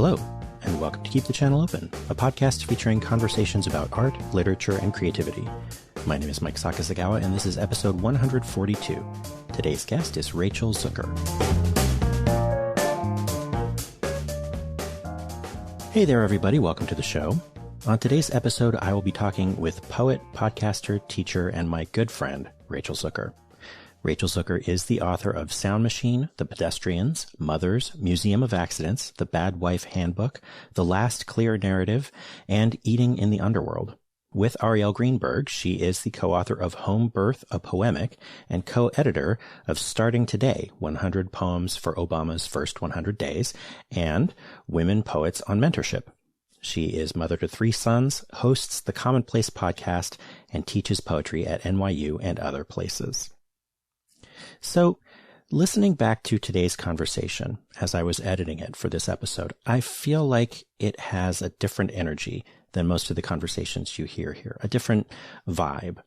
Hello, and welcome to Keep the Channel Open, a podcast featuring conversations about art, literature, and creativity. My name is Mike Sakazagawa, and this is episode 142. Today's guest is Rachel Zucker. Hey there, everybody. Welcome to the show. On today's episode, I will be talking with poet, podcaster, teacher, and my good friend, Rachel Zucker. Rachel Zucker is the author of Sound Machine, The Pedestrians, Mothers, Museum of Accidents, The Bad Wife Handbook, The Last Clear Narrative, and Eating in the Underworld. With Ariel Greenberg, she is the co-author of Home Birth, a Poemic, and co-editor of Starting Today, 100 Poems for Obama's First 100 Days, and Women Poets on Mentorship. She is mother to 3 sons, hosts the Commonplace podcast, and teaches poetry at NYU and other places. So, listening back to today's conversation as I was editing it for this episode, I feel like it has a different energy than most of the conversations you hear here, a different vibe.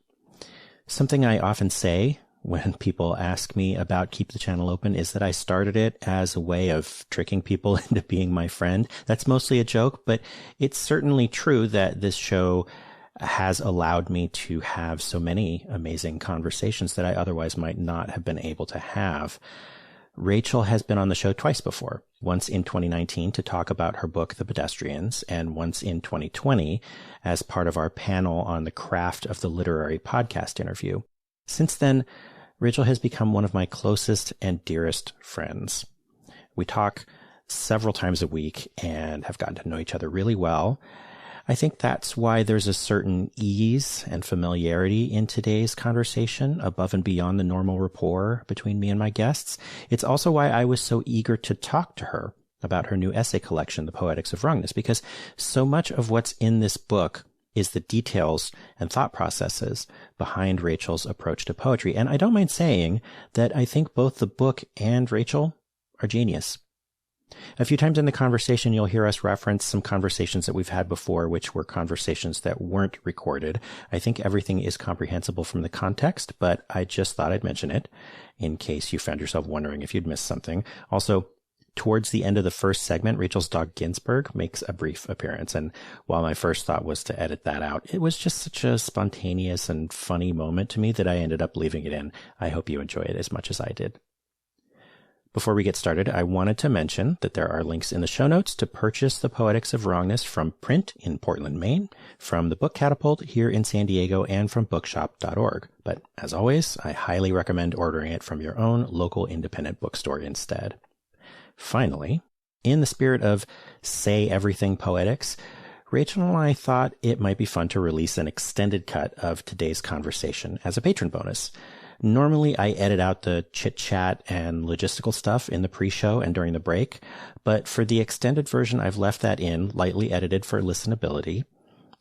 Something I often say when people ask me about Keep the Channel Open is that I started it as a way of tricking people into being my friend. That's mostly a joke, but it's certainly true that this show has allowed me to have so many amazing conversations that I otherwise might not have been able to have. Rachel has been on the show twice before, once in 2019 to talk about her book, The Pedestrians, and once in 2020 as part of our panel on the craft of the literary podcast interview. Since then, Rachel has become one of my closest and dearest friends. We talk several times a week and have gotten to know each other really well. I think that's why there's a certain ease and familiarity in today's conversation above and beyond the normal rapport between me and my guests. It's also why I was so eager to talk to her about her new essay collection, The Poetics of Wrongness, because so much of what's in this book is the details and thought processes behind Rachel's approach to poetry. And I don't mind saying that I think both the book and Rachel are genius. A few times in the conversation, you'll hear us reference some conversations that we've had before, which were conversations that weren't recorded. I think everything is comprehensible from the context, but I just thought I'd mention it in case you found yourself wondering if you'd missed something. Also, towards the end of the first segment, Rachel's dog Ginsburg makes a brief appearance. And while my first thought was to edit that out, it was just such a spontaneous and funny moment to me that I ended up leaving it in. I hope you enjoy it as much as I did. Before we get started, I wanted to mention that there are links in the show notes to purchase The Poetics of Wrongness from print in Portland, Maine, from the Book Catapult here in San Diego, and from bookshop.org. But as always, I highly recommend ordering it from your own local independent bookstore instead. Finally, in the spirit of Say Everything Poetics, Rachel and I thought it might be fun to release an extended cut of today's conversation as a patron bonus. Normally, I edit out the chit-chat and logistical stuff in the pre-show and during the break, but for the extended version, I've left that in, lightly edited for listenability.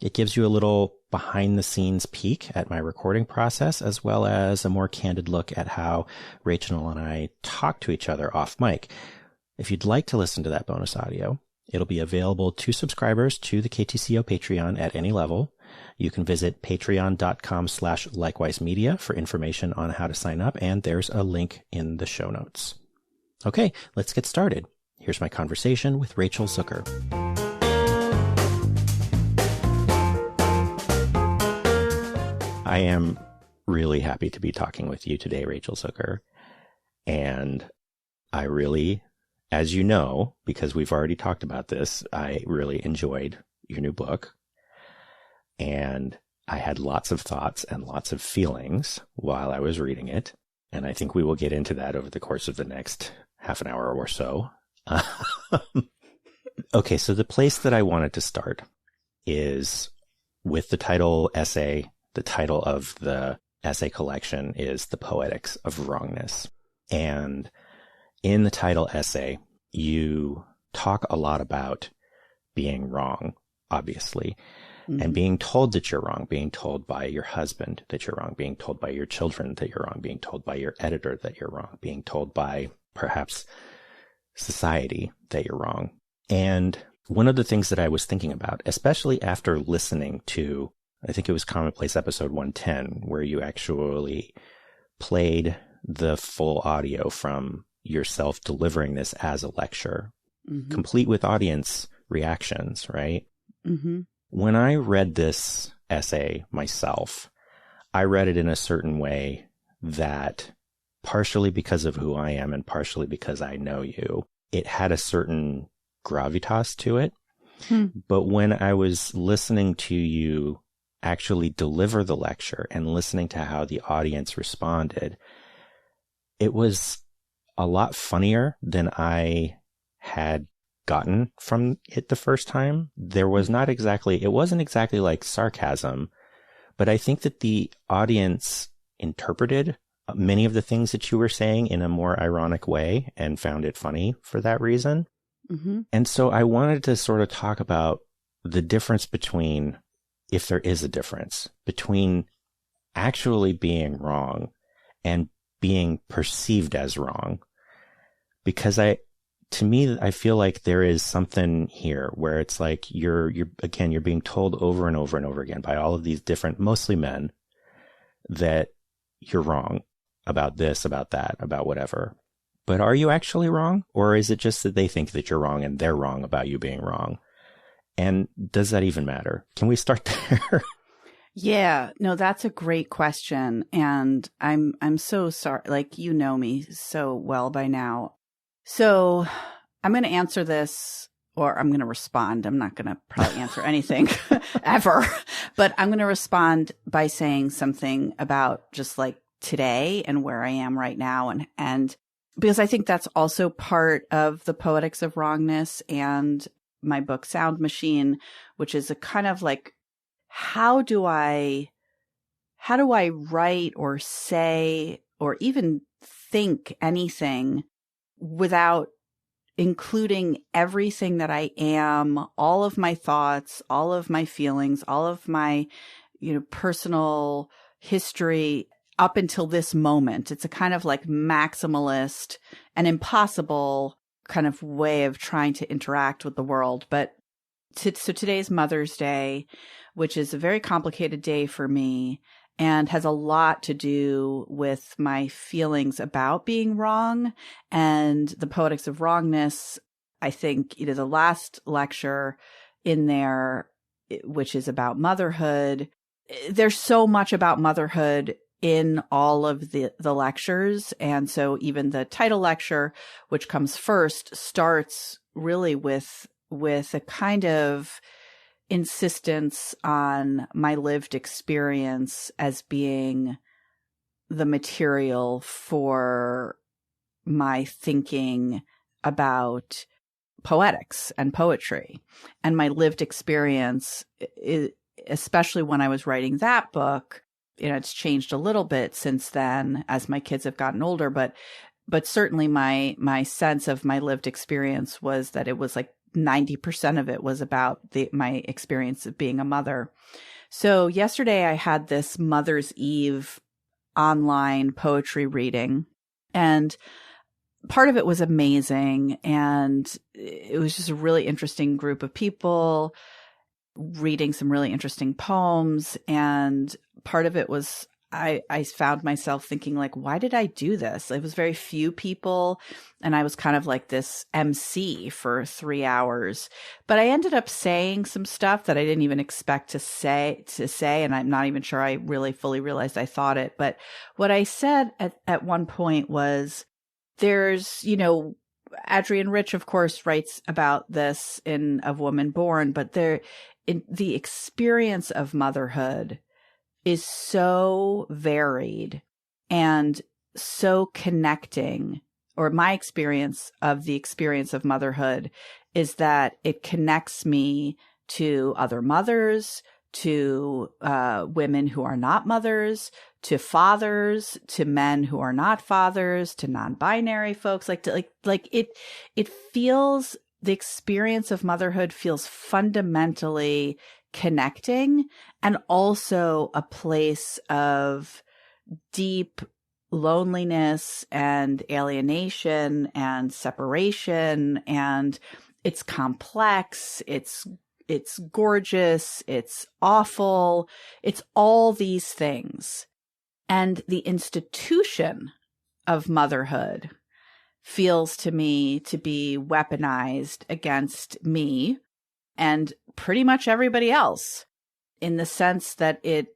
It gives you a little behind-the-scenes peek at my recording process, as well as a more candid look at how Rachel and I talk to each other off mic. If you'd like to listen to that bonus audio, it'll be available to subscribers to the KTCO Patreon at any level. You can visit patreon.com/likewisemedia for information on how to sign up, and there's a link in the show notes. Okay, let's get started. Here's my conversation with Rachel Zucker. I am really happy to be talking with you today, Rachel Zucker. And I really, as you know, because we've already talked about this, I really enjoyed your new book. And I had lots of thoughts and lots of feelings while I was reading it. And I think we will get into that over the course of the next half an hour or so. Okay, so the place that I wanted to start is with the title essay. The title of the essay collection is The Poetics of Wrongness. And in the title essay, you talk a lot about being wrong, obviously. And being told that you're wrong, being told by your husband that you're wrong, being told by your children that you're wrong, being told by your editor that you're wrong, being told by perhaps society that you're wrong. And one of the things that I was thinking about, especially after listening to, I think it was Commonplace episode 110, where you actually played the full audio from yourself delivering this as a lecture, complete with audience reactions, right? Mm-hmm. When I read this essay myself, I read it in a certain way that, partially because of who I am and partially because I know you, it had a certain gravitas to it. But when I was listening to you actually deliver the lecture and listening to how the audience responded, it was a lot funnier than I had gotten from it the first time. It wasn't exactly like sarcasm, but I think that the audience interpreted many of the things that you were saying in a more ironic way and found it funny for that reason. Mm-hmm. And so I wanted to sort of talk about the difference between, if there is a difference, between actually being wrong and being perceived as wrong. Because to me, I feel like there is something here where it's like you're being told over and over and over again by all of these different, mostly men, that you're wrong about this, about that, about whatever. But are you actually wrong? Or is it just that they think that you're wrong and they're wrong about you being wrong? And does that even matter? Can we start there? Yeah, no, that's a great question. And I'm so sorry. Like, you know me so well by now. So I'm going to answer this, or I'm going to respond. I'm not going to probably answer anything ever, but I'm going to respond by saying something about just like today and where I am right now. And because I think that's also part of the Poetics of Wrongness and my book Sound Machine, which is a kind of like, how do I write or say or even think anything without including everything that I am, all of my thoughts, all of my feelings, all of my, personal history up until this moment. It's a kind of like maximalist and impossible kind of way of trying to interact with the world. But so today's Mother's Day, which is a very complicated day for me and has a lot to do with my feelings about being wrong and the Poetics of Wrongness. I think, the last lecture in there, which is about motherhood, there's so much about motherhood in all of the lectures. And so even the title lecture, which comes first, starts really with a kind of insistence on my lived experience as being the material for my thinking about poetics and poetry. And my lived experience, especially when I was writing that book, it's changed a little bit since then as my kids have gotten older, but certainly my sense of my lived experience was that it was like 90% of it was about my experience of being a mother. So yesterday I had this Mother's Eve online poetry reading, and part of it was amazing. And it was just a really interesting group of people reading some really interesting poems. And part of it was I found myself thinking, like, why did I do this? It was very few people, and I was kind of like this MC for 3 hours. But I ended up saying some stuff that I didn't even expect to say, and I'm not even sure I really fully realized I thought it. But what I said at one point was, there's, Adrienne Rich, of course, writes about this in Of Woman Born, but in the experience of motherhood is so varied and so connecting, or my experience of the experience of motherhood is that it connects me to other mothers, to women who are not mothers, to fathers, to men who are not fathers, to non-binary folks. It feels, the experience of motherhood feels fundamentally connecting, and also a place of deep loneliness and alienation and separation. And it's complex, it's gorgeous, it's awful, it's all these things. And the institution of motherhood feels to me to be weaponized against me and pretty much everybody else, in the sense that it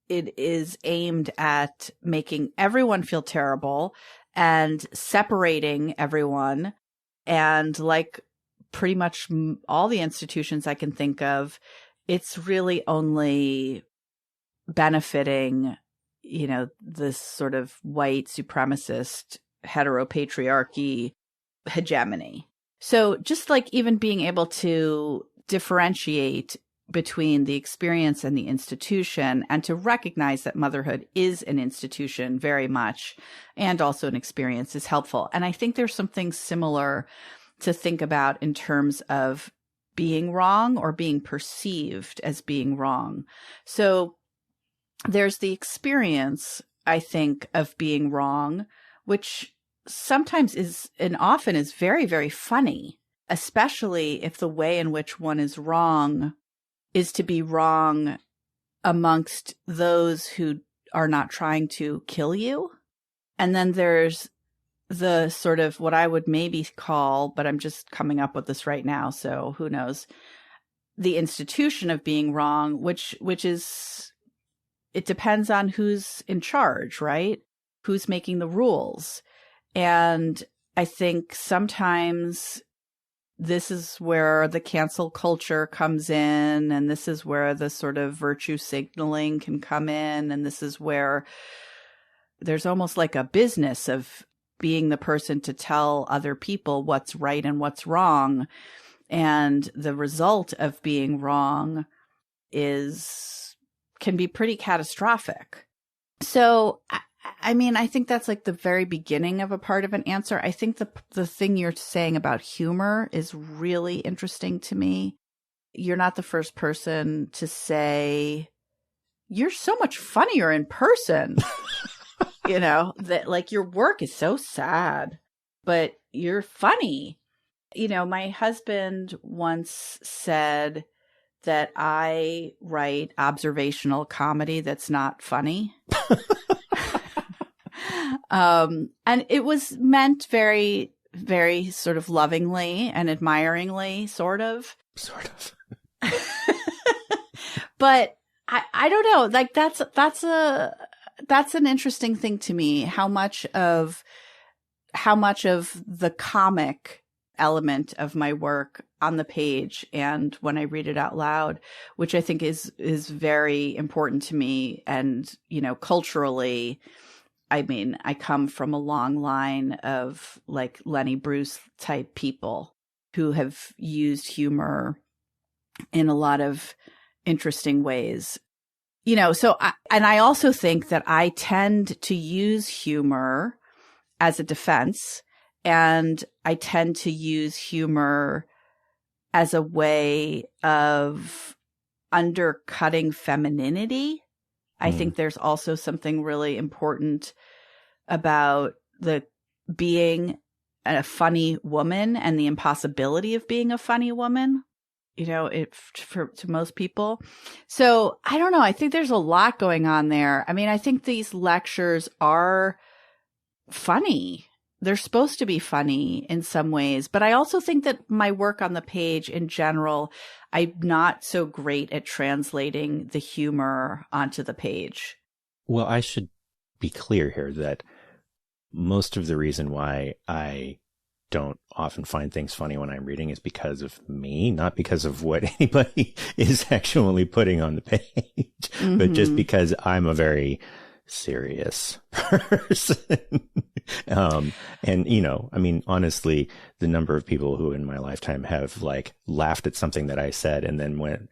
is aimed at making everyone feel terrible and separating everyone. And like pretty much all the institutions I can think of, it's really only benefiting, this sort of white supremacist heteropatriarchy hegemony. So just like even being able to differentiate between the experience and the institution, and to recognize that motherhood is an institution very much, and also an experience, is helpful. And I think there's something similar to think about in terms of being wrong or being perceived as being wrong. So there's the experience, I think, of being wrong, which sometimes is and often is very, very funny, especially if the way in which one is wrong is to be wrong amongst those who are not trying to kill you. And then there's the sort of what I would maybe call, but I'm just coming up with this right now, so who knows, the institution of being wrong, which is, it depends on who's in charge, right? Who's making the rules. And I think sometimes this is where the cancel culture comes in, and this is where the sort of virtue signaling can come in, and this is where there's almost like a business of being the person to tell other people what's right and what's wrong. And the result of being wrong can be pretty catastrophic. So, I mean, I think that's like the very beginning of a part of an answer. I think the thing you're saying about humor is really interesting to me. You're not the first person to say, you're so much funnier in person. That like your work is so sad, but you're funny. My husband once said that I write observational comedy that's not funny. And it was meant very, very sort of lovingly and admiringly, sort of. But I don't know, like that's an interesting thing to me, how much of the comic element of my work on the page and when I read it out loud, which I think is very important to me. And, culturally, I mean, I come from a long line of like Lenny Bruce type people who have used humor in a lot of interesting ways. So I also think that I tend to use humor as a defense, and I tend to use humor as a way of undercutting femininity. I think there's also something really important about the being a funny woman and the impossibility of being a funny woman. To most people. So I don't know. I think there's a lot going on there. I mean, I think these lectures are funny. They're supposed to be funny in some ways, but I also think that my work on the page in general, I'm not so great at translating the humor onto the page. Well, I should be clear here that most of the reason why I don't often find things funny when I'm reading is because of me, not because of what anybody is actually putting on the page, but just because I'm a very serious person. And, I mean, honestly, the number of people who in my lifetime have like laughed at something that I said and then went,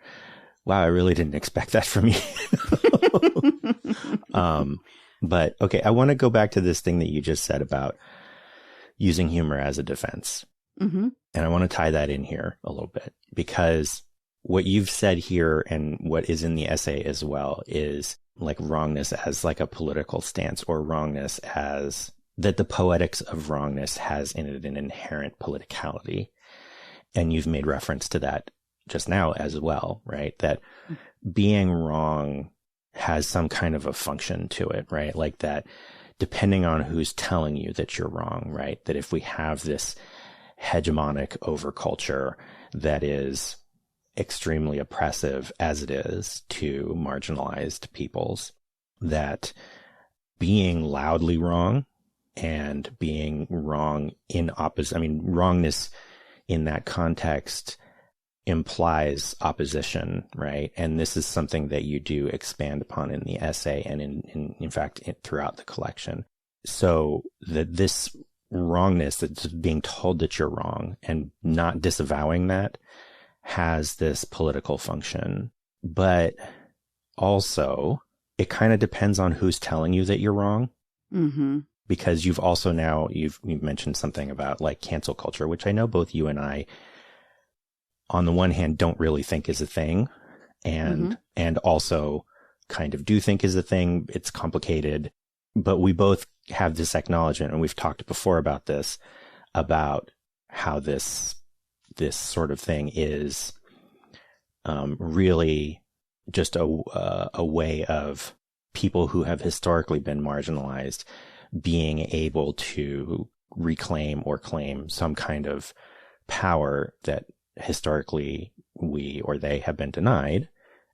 wow, I really didn't expect that from you. But okay, I want to go back to this thing that you just said about using humor as a defense. And I want to tie that in here a little bit, because what you've said here and what is in the essay as well is like wrongness as like a political stance, or wrongness as that the Poetics of Wrongness has in it an inherent politicality. And you've made reference to that just now as well, right? That being wrong has some kind of a function to it, right? Like that depending on who's telling you that you're wrong, right? That if we have this hegemonic overculture that is extremely oppressive as it is to marginalized peoples, that being loudly wrong and being wrong in opposite, I mean, wrongness in that context implies opposition, right? And this is something that you do expand upon in the essay and in fact, throughout the collection. So that this wrongness, that's being told that you're wrong and not disavowing that, has this political function. But also, it kind of depends on who's telling you that you're wrong. Mm-hmm. Because you've also now, you've mentioned something about like cancel culture, which I know both you and I, on the one hand, don't really think is a thing, and also kind of do think is a thing. It's complicated, but we both have this acknowledgement, and we've talked before about this, about how this sort of thing is really just a way of people who have historically been marginalized being able to reclaim or claim some kind of power that historically we or they have been denied,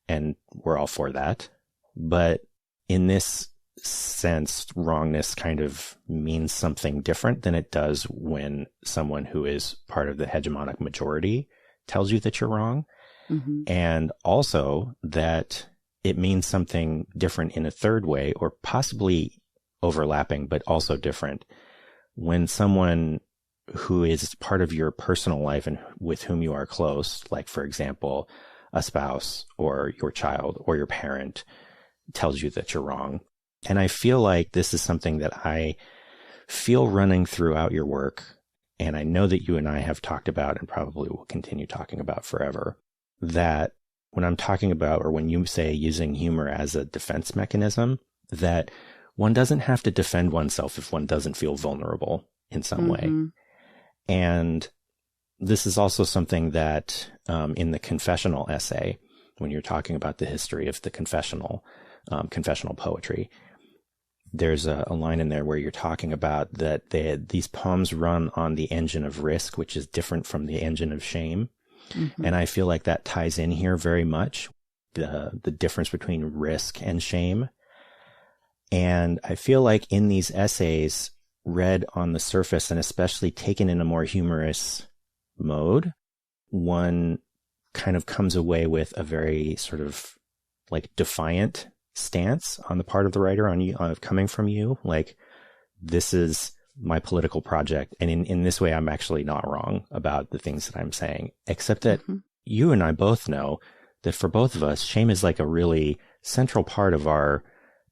and we're all for that. But in this sense, wrongness kind of means something different than it does when someone who is part of the hegemonic majority tells you that you're wrong. Mm-hmm. And also that it means something different in a third way, or possibly overlapping, but also different, when someone who is part of your personal life and with whom you are close, like, for example, a spouse or your child or your parent, tells you that you're wrong. And I feel like this is something that I feel running throughout your work. And I know that you and I have talked about, and probably will continue talking about forever, that when I'm talking about, or when you say using humor as a defense mechanism, that one doesn't have to defend oneself if one doesn't feel vulnerable in some way. And this is also something that in the confessional essay, when you're talking about the history of the confessional poetry, there's a line in there where you're talking about that these poems run on the engine of risk, which is different from the engine of shame. Mm-hmm. And I feel like that ties in here very much, the difference between risk and shame. And I feel like in these essays, read on the surface and especially taken in a more humorous mode, one kind of comes away with a very sort of like defiant stance on the part of the writer, coming from you. Like, this is my political project. And in this way, I'm actually not wrong about the things that I'm saying, except that you and I both know that for both of us, shame is like a really central part of our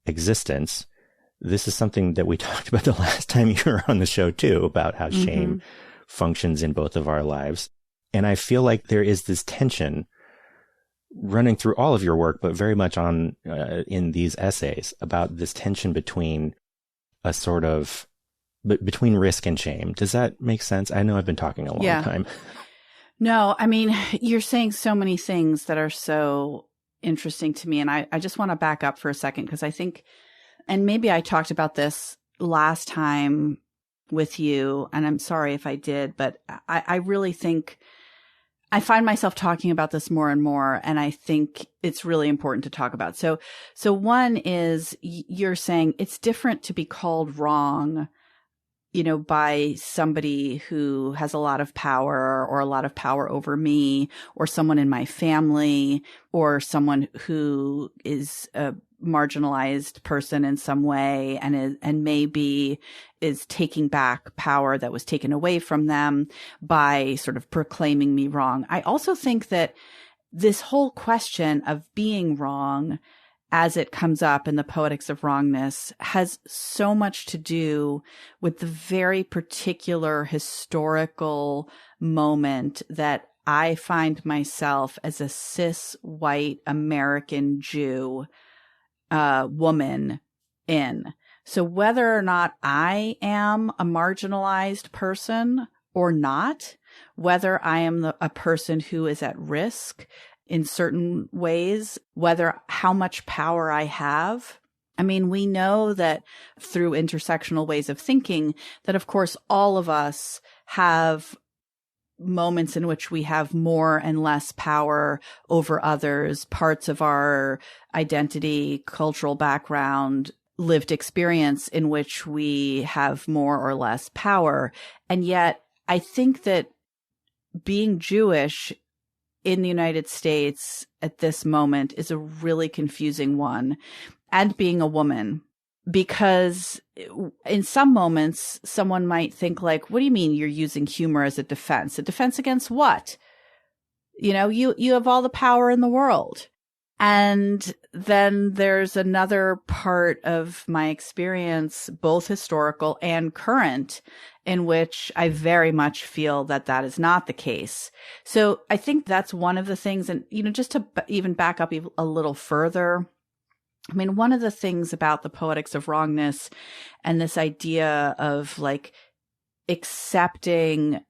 existence. This is something that we talked about the last time you were on the show too, about how shame functions in both of our lives. And I feel like there is this tension running through all of your work, but very much in these essays, about this tension between a sort of, between risk and shame. Does that make sense? I know I've been talking a long time. No, I mean, you're saying so many things that are so interesting to me. And I just want to back up for a second, because I think, and maybe I talked about this last time with you, and I'm sorry if I did, but I really think I find myself talking about this more and more, and I think it's really important to talk about. So one is, you're saying it's different to be called wrong, by somebody who has a lot of power, or a lot of power over me, or someone in my family, or someone who is a marginalized person in some way, and maybe is taking back power that was taken away from them by sort of proclaiming me wrong. I also think that this whole question of being wrong, as it comes up in the Poetics of Wrongness, has so much to do with the very particular historical moment that I find myself as a cis white American Jew woman in. So whether or not I am a marginalized person or not, whether I am a person who is at risk in certain ways, whether how much power I have, I mean, we know that through intersectional ways of thinking that, of course, all of us have moments in which we have more and less power over others, parts of our identity, cultural background, lived experience in which we have more or less power. And yet, I think that being Jewish in the United States at this moment is a really confusing one, and being a woman, because in some moments, someone might think like, what do you mean you're using humor as a defense? A defense against what? You know, you have all the power in the world. And then there's another part of my experience, both historical and current, in which I very much feel that that is not the case. So I think that's one of the things. And, you know, just to even back up a little further, I mean, one of the things about the Poetics of Wrongness and this idea of like accepting,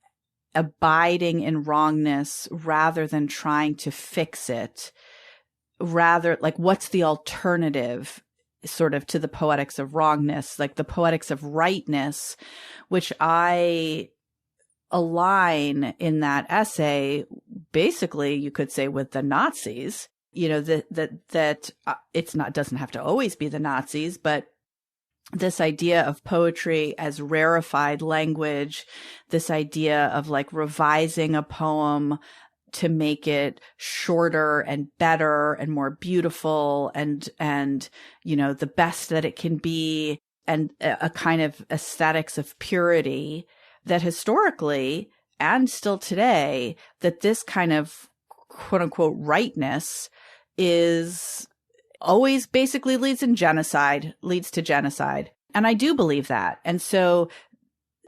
abiding in wrongness rather than trying to fix it, rather like what's the alternative sort of to the Poetics of Wrongness, like the Poetics of Rightness, which I align in that essay, basically, you could say, with the Nazis. You know, that it's not, doesn't have to always be the Nazis, but this idea of poetry as rarefied language, this idea of like revising a poem to make it shorter and better and more beautiful and, you know, the best that it can be, and a kind of aesthetics of purity that historically and still today, that this kind of quote unquote rightness is always basically leads to genocide. And I do believe that. And so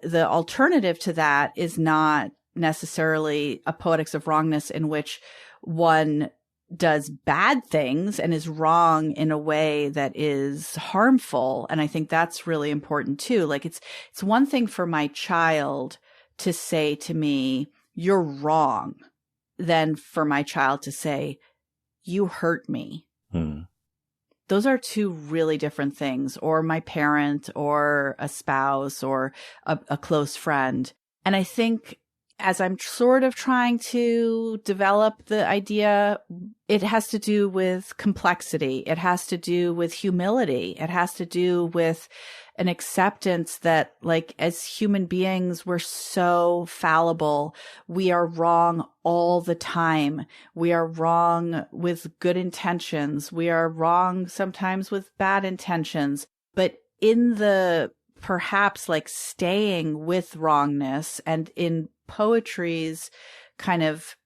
the alternative to that is not necessarily a Poetics of Wrongness in which one does bad things and is wrong in a way that is harmful. And I think that's really important too. Like it's one thing for my child to say to me, "You're wrong," than for my child to say, "You hurt me." Those are two really different things, or my parent or a spouse or a close friend. And I think as I'm sort of trying to develop the idea, it has to do with complexity. It has to do with humility. It has to do with an acceptance that, like, as human beings, we're so fallible. We are wrong all the time. We are wrong with good intentions. We are wrong sometimes with bad intentions. But in the perhaps like staying with wrongness, and in poetry's kind of,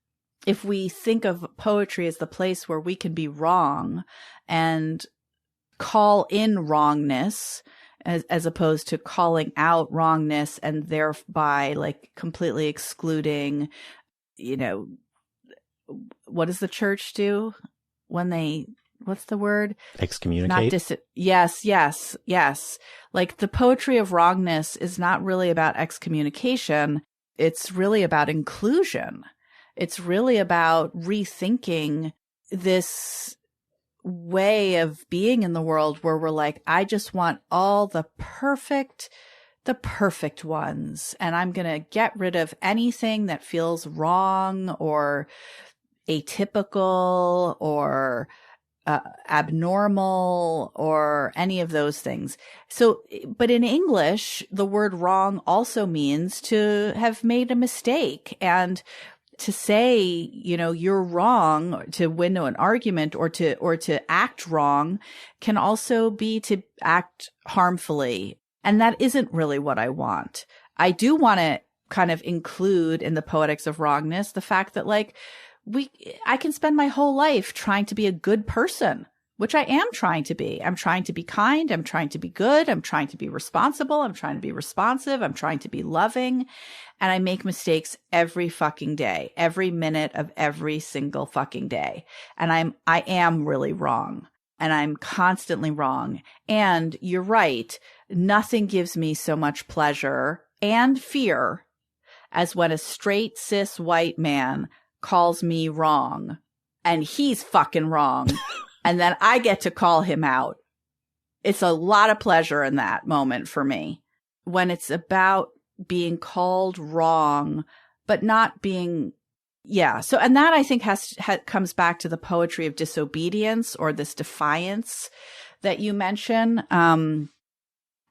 if we think of poetry as the place where we can be wrong and call in wrongness, as opposed to calling out wrongness and thereby like completely excluding, you know, what does the church do when they, what's the word? Excommunicate? Yes. Like the poetry of wrongness is not really about excommunication. It's really about inclusion. It's really about rethinking this way of being in the world where we're like, I just want all the perfect ones. And I'm going to get rid of anything that feels wrong or atypical or abnormal or any of those things. So, but in English, the word wrong also means to have made a mistake. And to say, you know, you're wrong, to win an argument or to act wrong can also be to act harmfully. And that isn't really what I want. I do want to kind of include in the Poetics of Wrongness the fact that like I can spend my whole life trying to be a good person, which I am trying to be. I'm trying to be kind. I'm trying to be good. I'm trying to be responsible. I'm trying to be responsive. I'm trying to be loving. And I make mistakes every fucking day, every minute of every single fucking day. And I am really wrong. And I'm constantly wrong. And you're right. Nothing gives me so much pleasure and fear as when a straight cis white man calls me wrong and he's fucking wrong. And then I get to call him out. it's a lot of pleasure in that moment for me when it's about being called wrong, but not being, yeah. So, and that I think comes back to the poetry of disobedience or this defiance that you mention. I mean,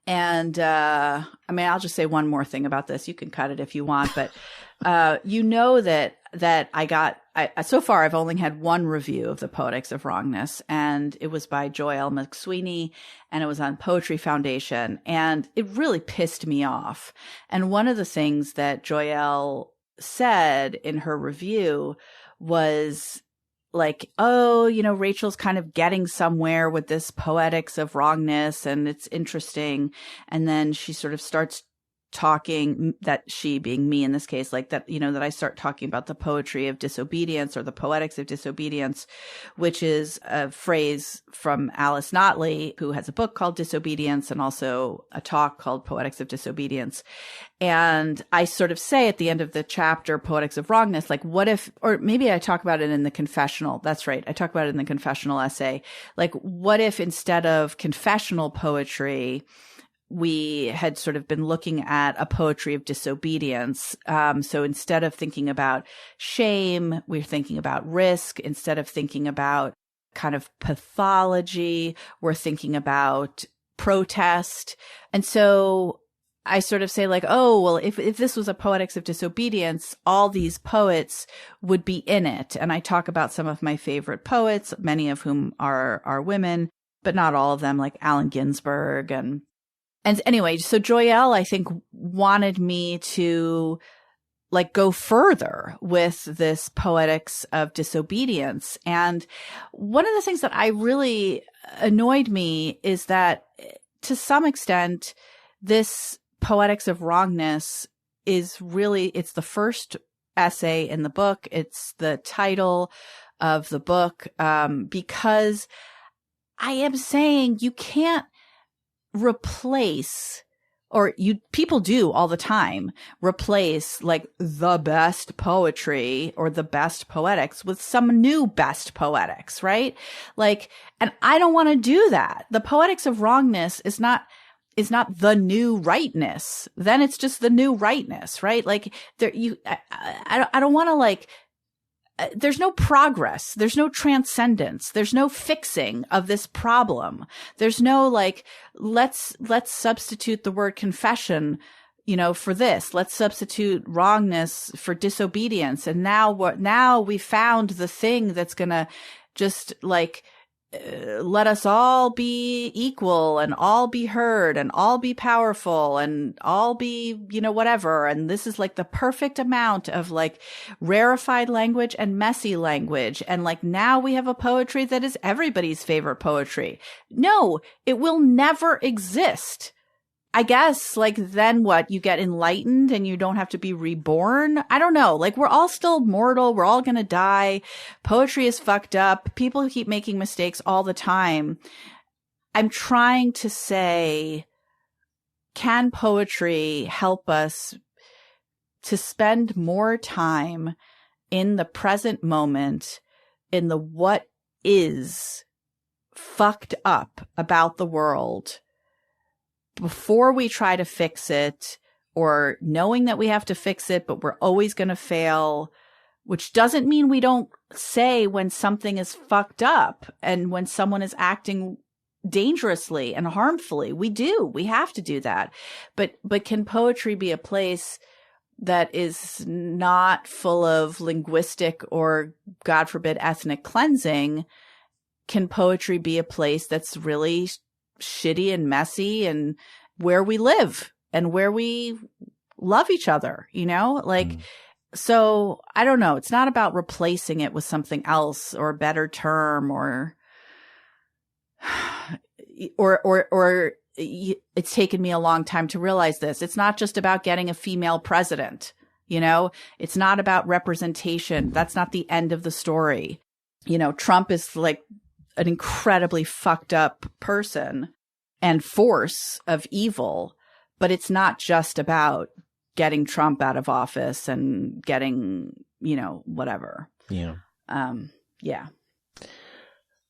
I'll just say one more thing about this. You can cut it if you want, but, you know, that so far I've only had one review of the Poetics of Wrongness, and it was by Joy L. McSweeney, and it was on Poetry Foundation, and it really pissed me off. And one of the things that Joy L. said in her review was like, oh, you know, Rachel's kind of getting somewhere with this Poetics of Wrongness, and it's interesting. And then she sort of starts talking, that she being me in this case, like that, you know, that I start talking about the poetry of disobedience or the poetics of disobedience, which is a phrase from Alice Notley, who has a book called Disobedience and also a talk called Poetics of Disobedience. And I sort of say at the end of the chapter, Poetics of Wrongness, like, what if, or maybe I talk about it in the confessional. That's right. I talk about it in the confessional essay. Like, what if instead of confessional poetry, we had sort of been looking at a poetry of disobedience. So instead of thinking about shame, we're thinking about risk. Instead of thinking about kind of pathology, we're thinking about protest. And so I sort of say like, oh, well, if this was a Poetics of Disobedience, all these poets would be in it. And I talk about some of my favorite poets, many of whom are women, but not all of them, like Allen Ginsberg. And anyway, so Joyelle, I think, wanted me to like go further with this Poetics of Disobedience. And one of the things that I really annoyed me is that to some extent, this Poetics of Wrongness is really, it's the first essay in the book. It's the title of the book, because I am saying you can't replace, or people do all the time, replace like the best poetry or the best poetics with some new best poetics, right? Like, and I don't want to do that. The Poetics of Wrongness is not the new rightness. Then it's just the new rightness, right? Like I don't want to like, there's no progress. There's no transcendence. There's no fixing of this problem. There's no like, let's substitute the word confession, you know, for this. Let's substitute wrongness for disobedience. And now we found the thing that's going to just like, let us all be equal and all be heard and all be powerful and all be, you know, whatever. And this is like the perfect amount of like rarefied language and messy language. And like now we have a poetry that is everybody's favorite poetry. No, it will never exist. I guess like then what? You get enlightened and you don't have to be reborn? I don't know. Like we're all still mortal. We're all going to die. Poetry is fucked up. People keep making mistakes all the time. I'm trying to say, can poetry help us to spend more time in the present moment, in the what is fucked up about the world, before we try to fix it, or knowing that we have to fix it, but we're always going to fail, which doesn't mean we don't say when something is fucked up and when someone is acting dangerously and harmfully. We do. We have to do that. But can poetry be a place that is not full of linguistic or, God forbid, ethnic cleansing? Can poetry be a place that's really shitty and messy and where we live and where we love each other, you know, like, so I don't know. It's not about replacing it with something else or a better term or it's taken me a long time to realize this. It's not just about getting a female president, you know, it's not about representation. That's not the end of the story. You know, Trump is like an incredibly fucked up person and force of evil, but it's not just about getting Trump out of office and getting, you know, whatever. Yeah. Yeah.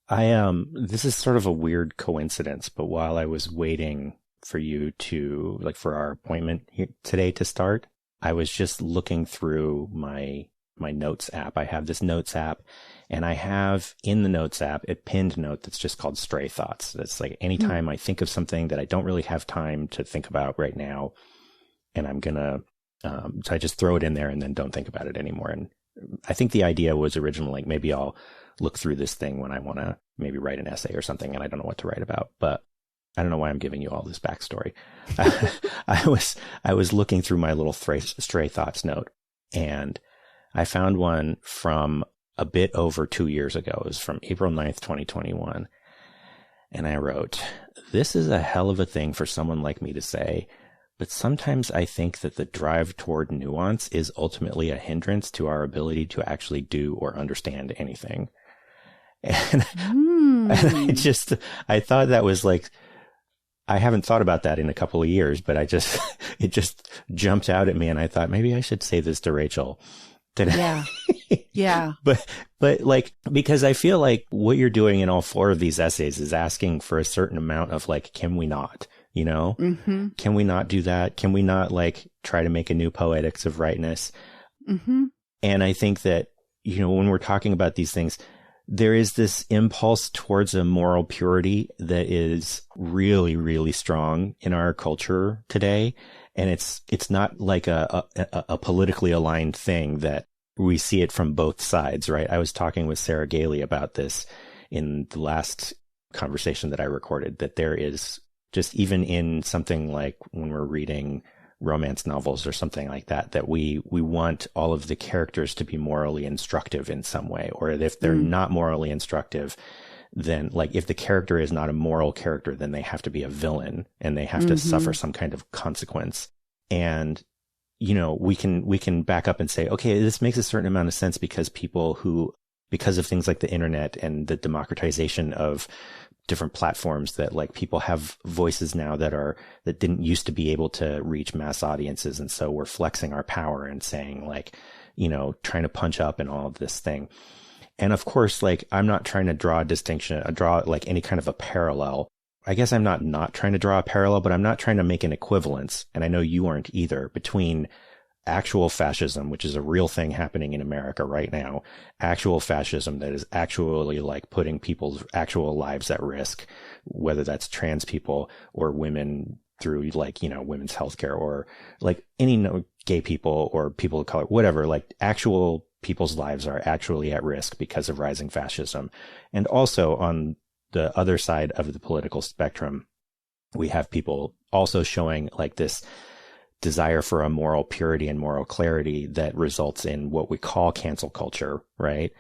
This is sort of a weird coincidence, but while I was waiting for you to, like, for our appointment here today to start, I was just looking through my notes app. I have this notes app, and I have in the notes app a pinned note that's just called Stray Thoughts. That's like anytime I think of something that I don't really have time to think about right now, and I'm gonna, so I just throw it in there and then don't think about it anymore. And I think the idea was originally, like, maybe I'll look through this thing when I want to maybe write an essay or something and I don't know what to write about, but I don't know why I'm giving you all this backstory. I was looking through my little Stray Thoughts note, and I found one from a bit over 2 years ago. It was from April 9th, 2021. And I wrote, "This is a hell of a thing for someone like me to say, but sometimes I think that the drive toward nuance is ultimately a hindrance to our ability to actually do or understand anything." And, and I thought that was like, I haven't thought about that in a couple of years, but it just jumped out at me, and I thought maybe I should say this to Rachel today. Yeah. Yeah. But like, because I feel like what you're doing in all 4 of these essays is asking for a certain amount of, like, can we not, you know, can we not do that? Can we not, like, try to make a new Poetics of Rightness? And I think that, you know, when we're talking about these things, there is this impulse towards a moral purity that is really, really strong in our culture today. And it's not like a politically aligned thing that we see it from both sides, right? I was talking with Sarah Gailey about this in the last conversation that I recorded, that there is just, even in something like when we're reading romance novels or something like that, that we want all of the characters to be morally instructive in some way, or if they're not morally instructive, then, like, if the character is not a moral character, then they have to be a villain and they have to suffer some kind of consequence. And, you know, we can back up and say, okay, this makes a certain amount of sense because because of things like the internet and the democratization of different platforms, that, like, people have voices now that didn't used to be able to reach mass audiences. And so we're flexing our power and saying, like, you know, trying to punch up and all of this thing. And of course, like, I'm not trying to draw a distinction, draw like any kind of a parallel. I guess I'm not trying to draw a parallel, but I'm not trying to make an equivalence. And I know you aren't either, between actual fascism, which is a real thing happening in America right now, actual fascism that is actually, like, putting people's actual lives at risk, whether that's trans people or women through, like, you know, women's healthcare, or like any gay people or people of color, whatever, like, actual people's lives are actually at risk because of rising fascism. And also on the other side of the political spectrum, we have people also showing, like, this desire for a moral purity and moral clarity that results in what we call cancel culture, right?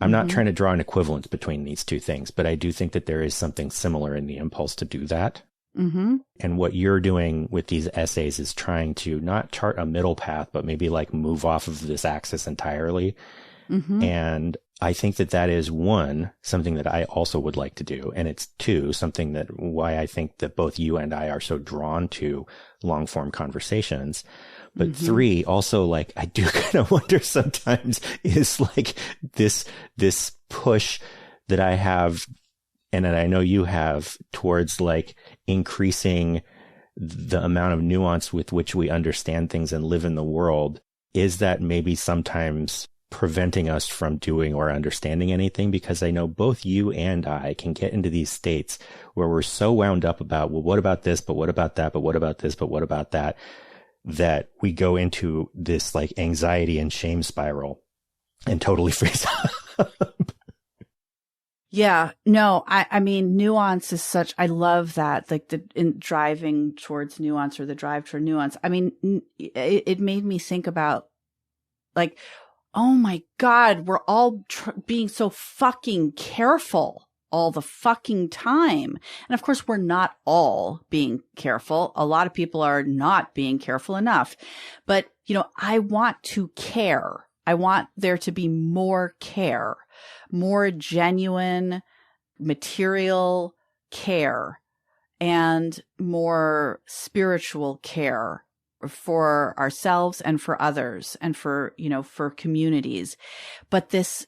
I'm not trying to draw an equivalence between these two things, but I do think that there is something similar in the impulse to do that. And what you're doing with these essays is trying to not chart a middle path, but maybe, like, move off of this axis entirely. And I think that is, 1, something that I also would like to do. And it's 2, something that why I think that both you and I are so drawn to long form conversations. But 3, also, like, I do kind of wonder sometimes, is, like, this push that I have, and that I know you have, towards, like, increasing the amount of nuance with which we understand things and live in the world. Is that maybe sometimes preventing us from doing or understanding anything? Because I know both you and I can get into these states where we're so wound up about, well, what about this? But what about that? But what about this? But what about that? That we go into this, like, anxiety and shame spiral and totally freeze up. Yeah, no, I mean, nuance is such, I love that, like, in driving towards nuance, or the drive toward nuance. I mean, it made me think about, like, oh my God, we're all being so fucking careful all the fucking time. And of course, we're not all being careful. A lot of people are not being careful enough. But, you know, I want to care. I want there to be more care, more genuine material care, and more spiritual care for ourselves and for others, and for, you know, for communities. But this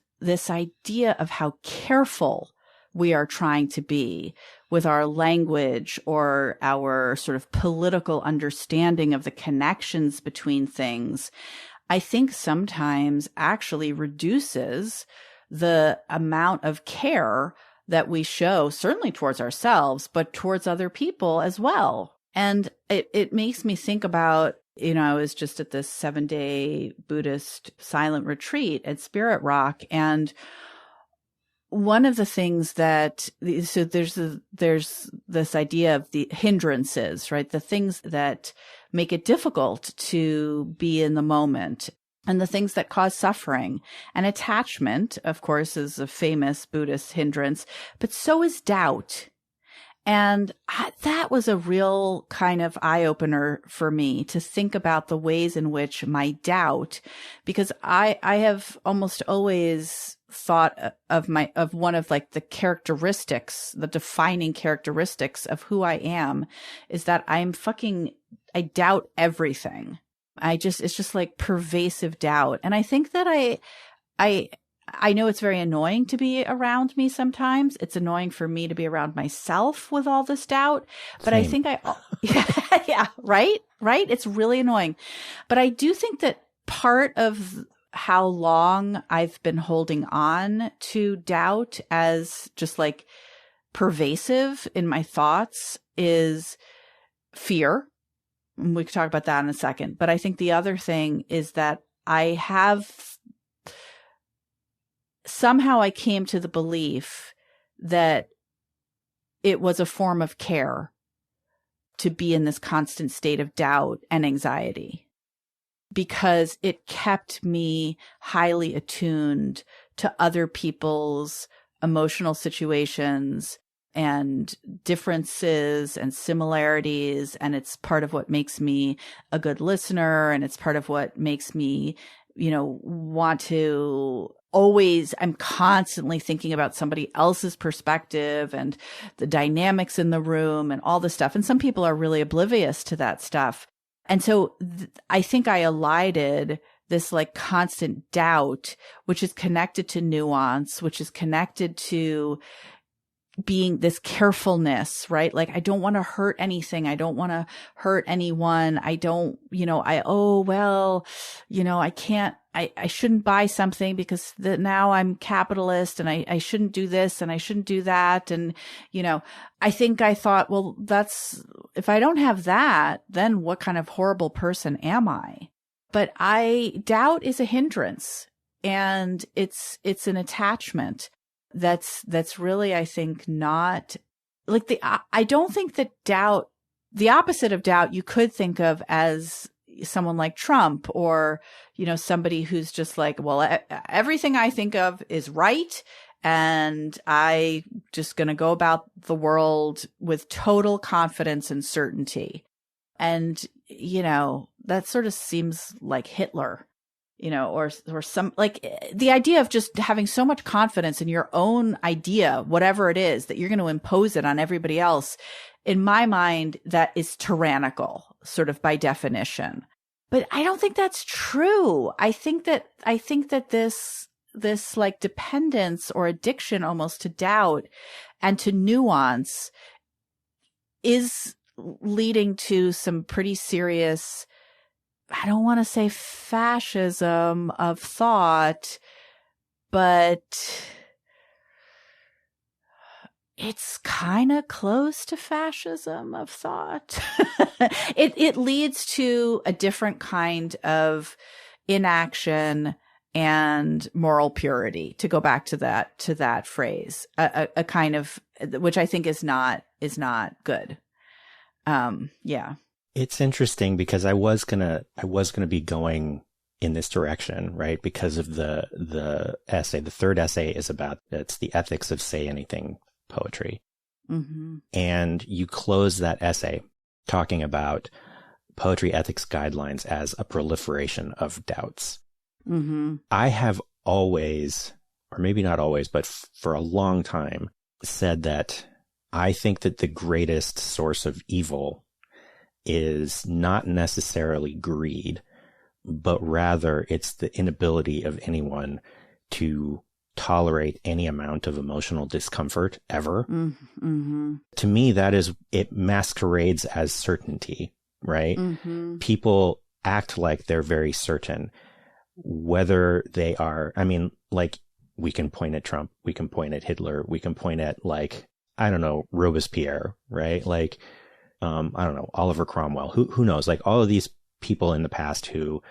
idea of how careful we are trying to be with our language or our sort of political understanding of the connections between things, I think sometimes actually reduces the amount of care that we show, certainly towards ourselves, but towards other people as well. And it makes me think about, I was just at this 7-day Buddhist silent retreat at Spirit Rock, and one of the things so there's this idea of the hindrances, right? The things that make it difficult to be in the moment, and the things that cause suffering. And attachment, of course, is a famous Buddhist hindrance, but so is doubt. And that was a real kind of eye-opener for me to think about the ways in which my doubt, because I have almost always thought of one of like the characteristics, the defining characteristics of who I am is that I doubt everything. It's just like pervasive doubt. And I think that I know it's very annoying to be around me sometimes. It's annoying for me to be around myself with all this doubt. But Same. I think yeah, right? It's really annoying. But I do think that part of how long I've been holding on to doubt as just like pervasive in my thoughts is fear. We could talk about that in a second. But I think the other thing is that somehow I came to the belief that it was a form of care to be in this constant state of doubt and anxiety, because it kept me highly attuned to other people's emotional situations and differences and similarities. And it's part of what makes me a good listener. And it's part of what makes me, want to I'm constantly thinking about somebody else's perspective and the dynamics in the room and all this stuff. And some people are really oblivious to that stuff. And so I think I elided this like constant doubt, which is connected to nuance, which is connected to being this carefulness, right? Like, I don't want to hurt anything. I don't want to hurt anyone. I don't, I can't, I shouldn't buy something because now I'm capitalist, and I shouldn't do this and I shouldn't do that. And, I think I thought, well, if I don't have that, then what kind of horrible person am I? But doubt is a hindrance, and it's an attachment that's really, I think, not like I don't think that doubt, the opposite of doubt, you could think of as someone like Trump, or, somebody who's just like, well, everything I think of is right, and I just going to go about the world with total confidence and certainty. And, that sort of seems like Hitler. Or some, like, the idea of just having so much confidence in your own idea, whatever it is, that you're going to impose it on everybody else. In my mind, that is tyrannical, sort of by definition. But I don't think that's true. I think that this like dependence or addiction almost to doubt and to nuance is leading to some pretty serious, I don't want to say fascism of thought, but it's kind of close to fascism of thought. It leads to a different kind of inaction and moral purity, to go back to that phrase, a kind of, which I think is not good. Yeah. It's interesting because I was gonna be going in this direction, right? Because of the essay. The third essay is it's the ethics of say anything poetry. Mm-hmm. And you close that essay talking about poetry ethics guidelines as a proliferation of doubts. Mm-hmm. I have always, or maybe not always, but for a long time, said that I think that the greatest source of evil is not necessarily greed, but rather it's the inability of anyone to tolerate any amount of emotional discomfort ever. Mm-hmm. To me, it masquerades as certainty, right? Mm-hmm. People act like they're very certain, whether they are, I mean, like, we can point at Trump, we can point at Hitler, we can point at, like, I don't know, Robespierre, right? Like, I don't know, Oliver Cromwell, who knows? Like, all of these people in the past who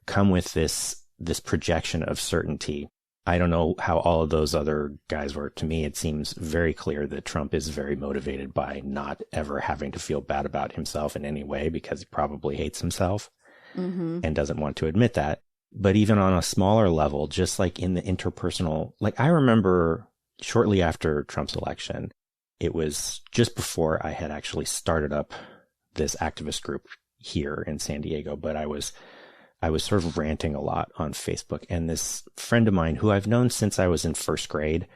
come with this projection of certainty. I don't know how all of those other guys were. To me, it seems very clear that Trump is very motivated by not ever having to feel bad about himself in any way, because he probably hates himself and doesn't want to admit that. But even on a smaller level, just like in the interpersonal, like, I remember shortly after Trump's election, it was just before I had actually started up this activist group here in San Diego, but I was sort of ranting a lot on Facebook, and this friend of mine who I've known since I was in first grade,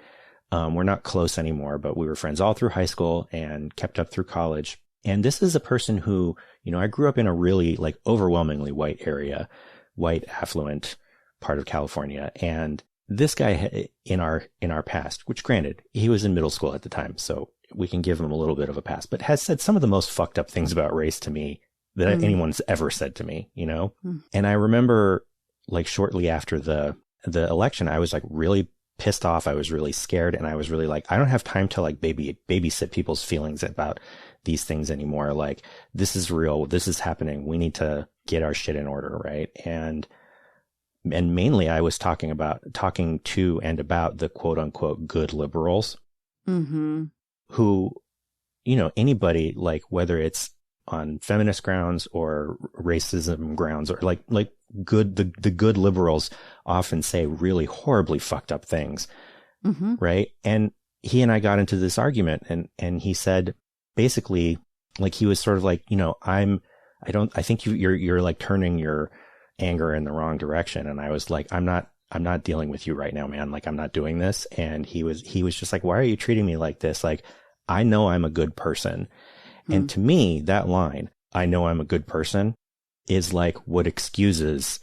we're not close anymore, but we were friends all through high school and kept up through college. And this is a person who, you know, I grew up in a really, like, overwhelmingly white area, white, affluent part of California. And this guy in our past, which granted, he was in middle school at the time, so we can give him a little bit of a pass, but has said some of the most fucked up things about race to me that anyone's ever said to me, you know? And I remember, like, shortly after the election, I was, like, really pissed off. I was really scared. And I was really like, I don't have time to, like, babysit people's feelings about these things anymore. Like, this is real. This is happening. We need to get our shit in order. Right. And mainly I was talking to and about the quote unquote good liberals who, you know, anybody, like, whether it's on feminist grounds or racism grounds, or like the good liberals often say really horribly fucked up things. Right. And he and I got into this argument, and he said, basically, like, he was sort of like, you know, I think you're like turning your anger in the wrong direction. And I was like, I'm not dealing with you right now, man. Like, I'm not doing this. And he was just like, why are you treating me like this? Like, I know I'm a good person. And to me, that line, I know I'm a good person, is like what excuses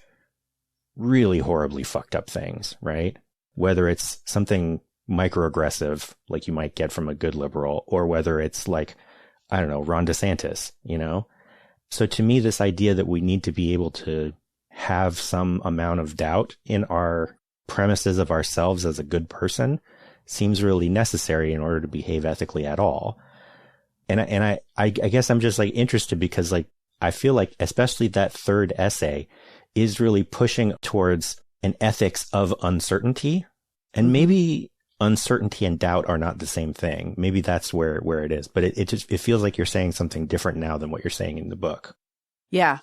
really horribly fucked up things, right? Whether it's something microaggressive, like you might get from a good liberal, or whether it's like, I don't know, Ron DeSantis, you know? So to me, this idea that we need to be able to have some amount of doubt in our premises of ourselves as a good person seems really necessary in order to behave ethically at all. And I guess I'm just, like, interested because, like, I feel like especially that third essay is really pushing towards an ethics of uncertainty, and maybe uncertainty and doubt are not the same thing. Maybe that's where it is, but it feels like you're saying something different now than what you're saying in the book. Yeah.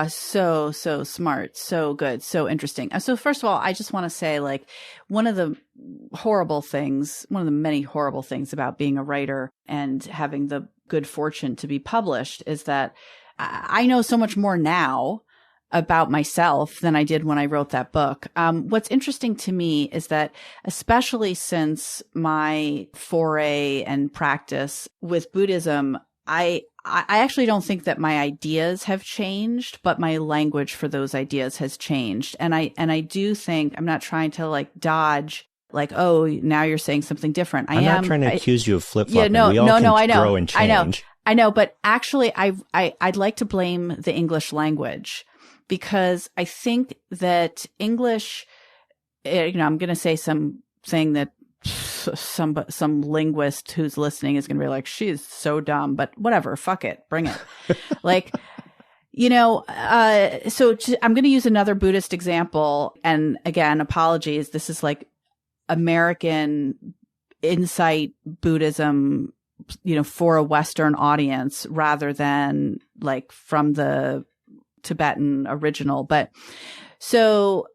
So smart, so good, so interesting. So first of all, I just want to say, like, one of the many horrible things about being a writer and having the good fortune to be published is that I know so much more now about myself than I did when I wrote that book. What's interesting to me is that, especially since my foray and practice with Buddhism, I actually don't think that my ideas have changed, but my language for those ideas has changed. And I do think, I'm not trying to, like, dodge, like, oh, now you're saying something different. I'm not trying to accuse you of flip-flopping. Yeah, we all can grow and change. I know, but actually I'd like to blame the English language, because I think that English, you know, I'm going to say something that some linguist who's listening is going to be like, she's so dumb, but whatever, fuck it, bring it. Like, you know, I'm going to use another Buddhist example. And again, apologies. This is like American insight Buddhism, you know, for a Western audience rather than like from the Tibetan original. But so,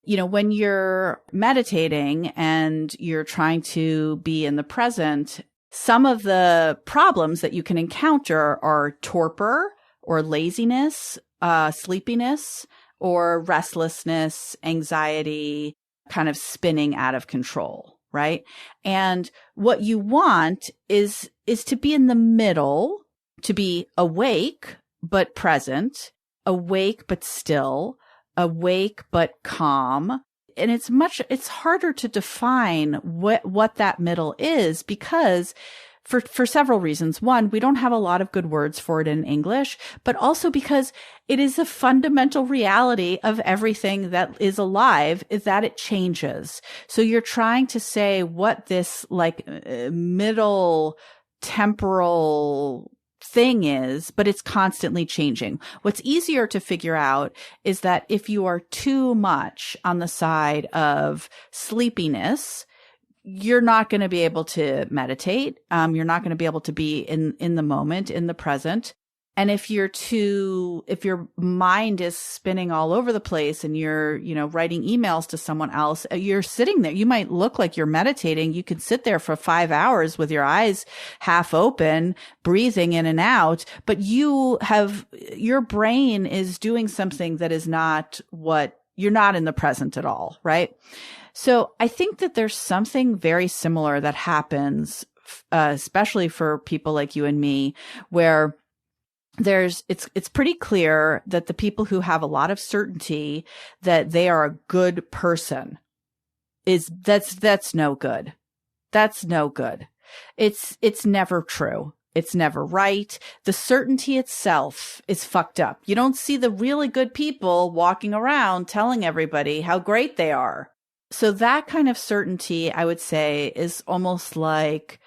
you know, when you're meditating and you're trying to be in the present, some of the problems that you can encounter are torpor or laziness, sleepiness, or restlessness, anxiety, kind of spinning out of control, right? And what you want is to be in the middle, to be awake but present, awake but still, awake but calm, it's harder to define what that middle is, because for several reasons. One, we don't have a lot of good words for it in English, but also because it is a fundamental reality of everything that is alive, is that it changes. So you're trying to say what this middle temporal thing is, but it's constantly changing. What's easier to figure out is that if you are too much on the side of sleepiness, you're not going to be able to meditate. You're not going to be able to be in the moment, in the present. And if your mind is spinning all over the place and you're, writing emails to someone else, you're sitting there. You might look like you're meditating. You could sit there for 5 hours with your eyes half open, breathing in and out, but your brain is doing something that is not you're not in the present at all, right? So I think that there's something very similar that happens, especially for people like you and me, where it's pretty clear that the people who have a lot of certainty that they are a good person that's no good. That's no good. It's never true. It's never right. The certainty itself is fucked up. You don't see the really good people walking around telling everybody how great they are. So that kind of certainty, I would say, is almost like,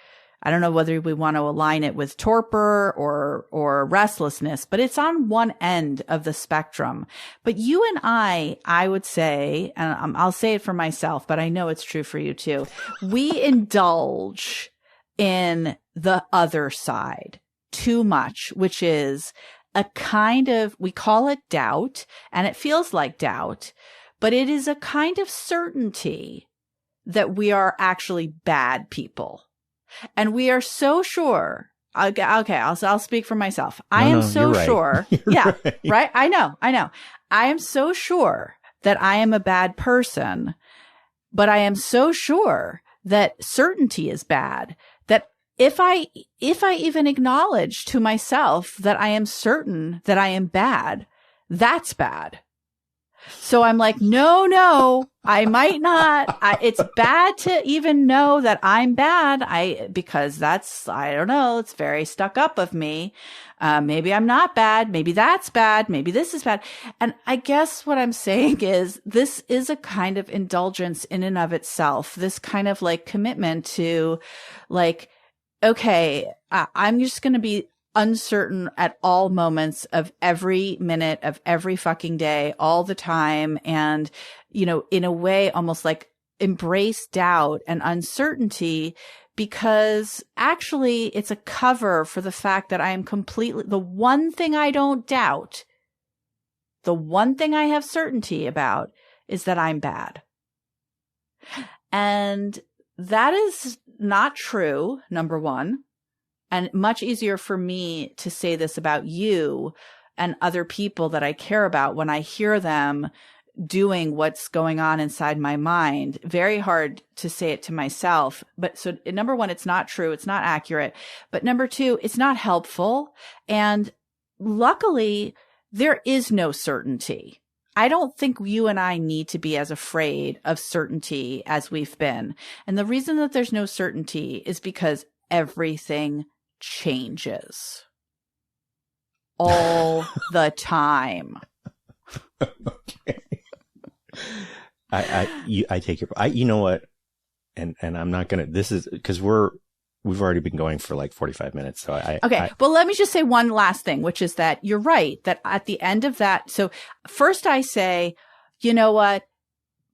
I don't know whether we want to align it with torpor or restlessness, but it's on one end of the spectrum. But you and I would say, and I'll say it for myself, but I know it's true for you too, we indulge in the other side too much, which is a kind of, we call it doubt, and it feels like doubt, but it is a kind of certainty that we are actually bad people. And we are so sure. Okay, I'll speak for myself. I am so sure. Yeah, right. I know. I am so sure that I am a bad person, but I am so sure that certainty is bad, that if I even acknowledge to myself that I am certain that I am bad, that's bad. So I'm like, no, I might not. It's bad to even know that I'm bad. Because I don't know, it's very stuck up of me. Maybe I'm not bad. Maybe that's bad. Maybe this is bad. And I guess what I'm saying is this is a kind of indulgence in and of itself. This kind of commitment to okay, I'm just going to be uncertain at all moments of every minute of every fucking day, all the time. And, in a way, almost embrace doubt and uncertainty, because actually it's a cover for the fact that I am the one thing I don't doubt, the one thing I have certainty about is that I'm bad. And that is not true, number one. And much easier for me to say this about you and other people that I care about when I hear them doing what's going on inside my mind. Very hard to say it to myself. But so number one, it's not true. It's not accurate. But number two, it's not helpful. And luckily, there is no certainty. I don't think you and I need to be as afraid of certainty as we've been. And the reason that there's no certainty is because everything changes all the time. Okay. I take your, you know what? And I'm not going to, this is because we've already been going for 45 minutes. So well, let me just say one last thing, which is that you're right, that at the end of that. So first I say, you know what?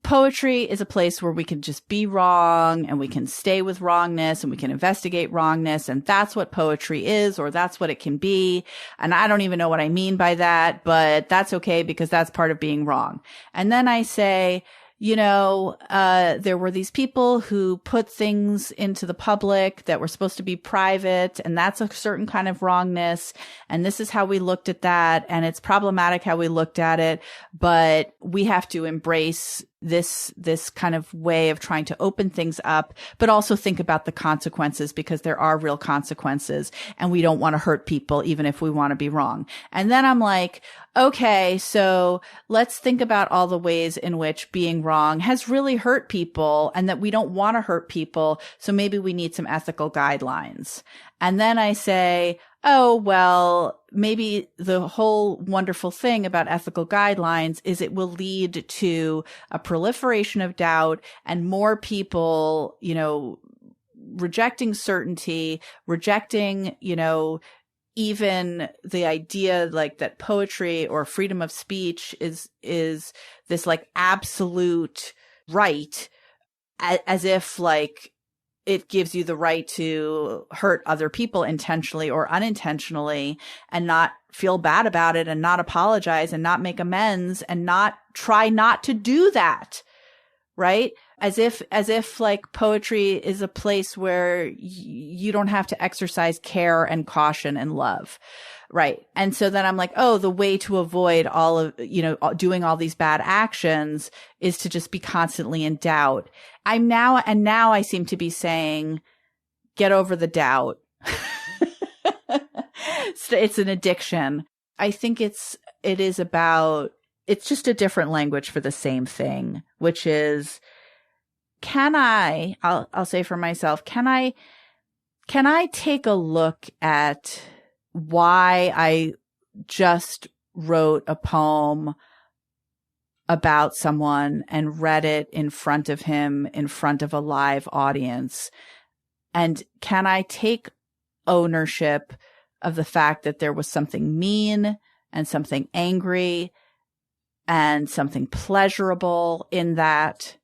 Poetry is a place where we can just be wrong and we can stay with wrongness and we can investigate wrongness. And that's what poetry is, or that's what it can be. And I don't even know what I mean by that, but that's okay because that's part of being wrong. And then I say, there were these people who put things into the public that were supposed to be private, and that's a certain kind of wrongness. And this is how we looked at that. And it's problematic how we looked at it, but we have to embrace this kind of way of trying to open things up, but also think about the consequences, because there are real consequences and we don't want to hurt people, even if we want to be wrong. And then I'm like, okay, so let's think about all the ways in which being wrong has really hurt people and that we don't want to hurt people. So maybe we need some ethical guidelines. And then I say, oh, well, maybe the whole wonderful thing about ethical guidelines is it will lead to a proliferation of doubt and more people, rejecting certainty, rejecting, even the idea like that poetry or freedom of speech is this like absolute right, as if like it gives you the right to hurt other people intentionally or unintentionally and not feel bad about it and not apologize and not make amends and not try not to do that. Right? As if like poetry is a place where you don't have to exercise care and caution and love. Right. And so then I'm like, oh, the way to avoid all of, doing all these bad actions is to just be constantly in doubt. Now I seem to be saying, get over the doubt. It's an addiction. I think it's just a different language for the same thing, which is, I'll say for myself, can I take a look at why I just wrote a poem about someone and read it in front of him, in front of a live audience? And can I take ownership of the fact that there was something mean and something angry and something pleasurable in that?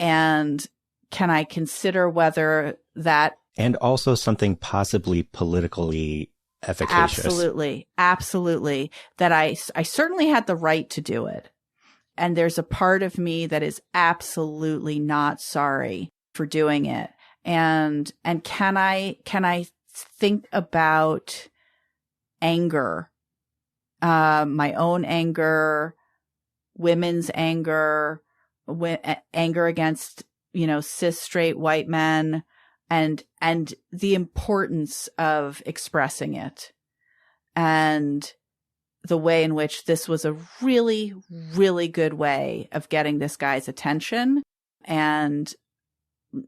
And can I consider whether that... And also something possibly politically efficacious. Absolutely. That I certainly had the right to do it. And there's a part of me that is absolutely not sorry for doing it. And can I think about anger, my own anger, women's anger, anger against, cis straight white men, and the importance of expressing it, and the way in which this was a really, really good way of getting this guy's attention. And,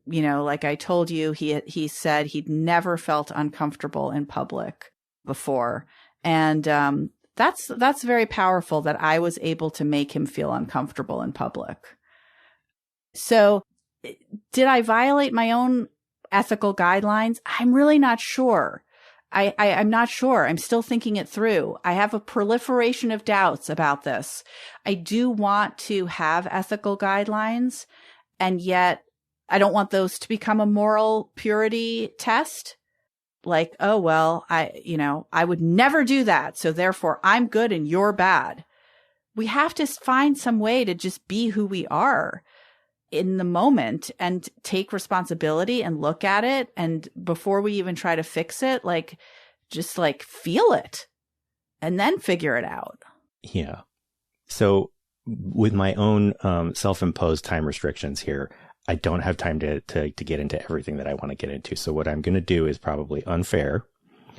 like I told you, he said he'd never felt uncomfortable in public before. And, that's very powerful that I was able to make him feel uncomfortable in public. So did I violate my own ethical guidelines? I'm really not sure. I'm not sure. I'm still thinking it through. I have a proliferation of doubts about this. I do want to have ethical guidelines, and yet I don't want those to become a moral purity test. Like, oh, well, I would never do that, so therefore I'm good and you're bad. We have to find some way to just be who we are in the moment and take responsibility and look at it. And before we even try to fix it, just feel it and then figure it out. Yeah. So with my own self-imposed time restrictions here, I don't have time to get into everything that I want to get into. So what I'm going to do is probably unfair,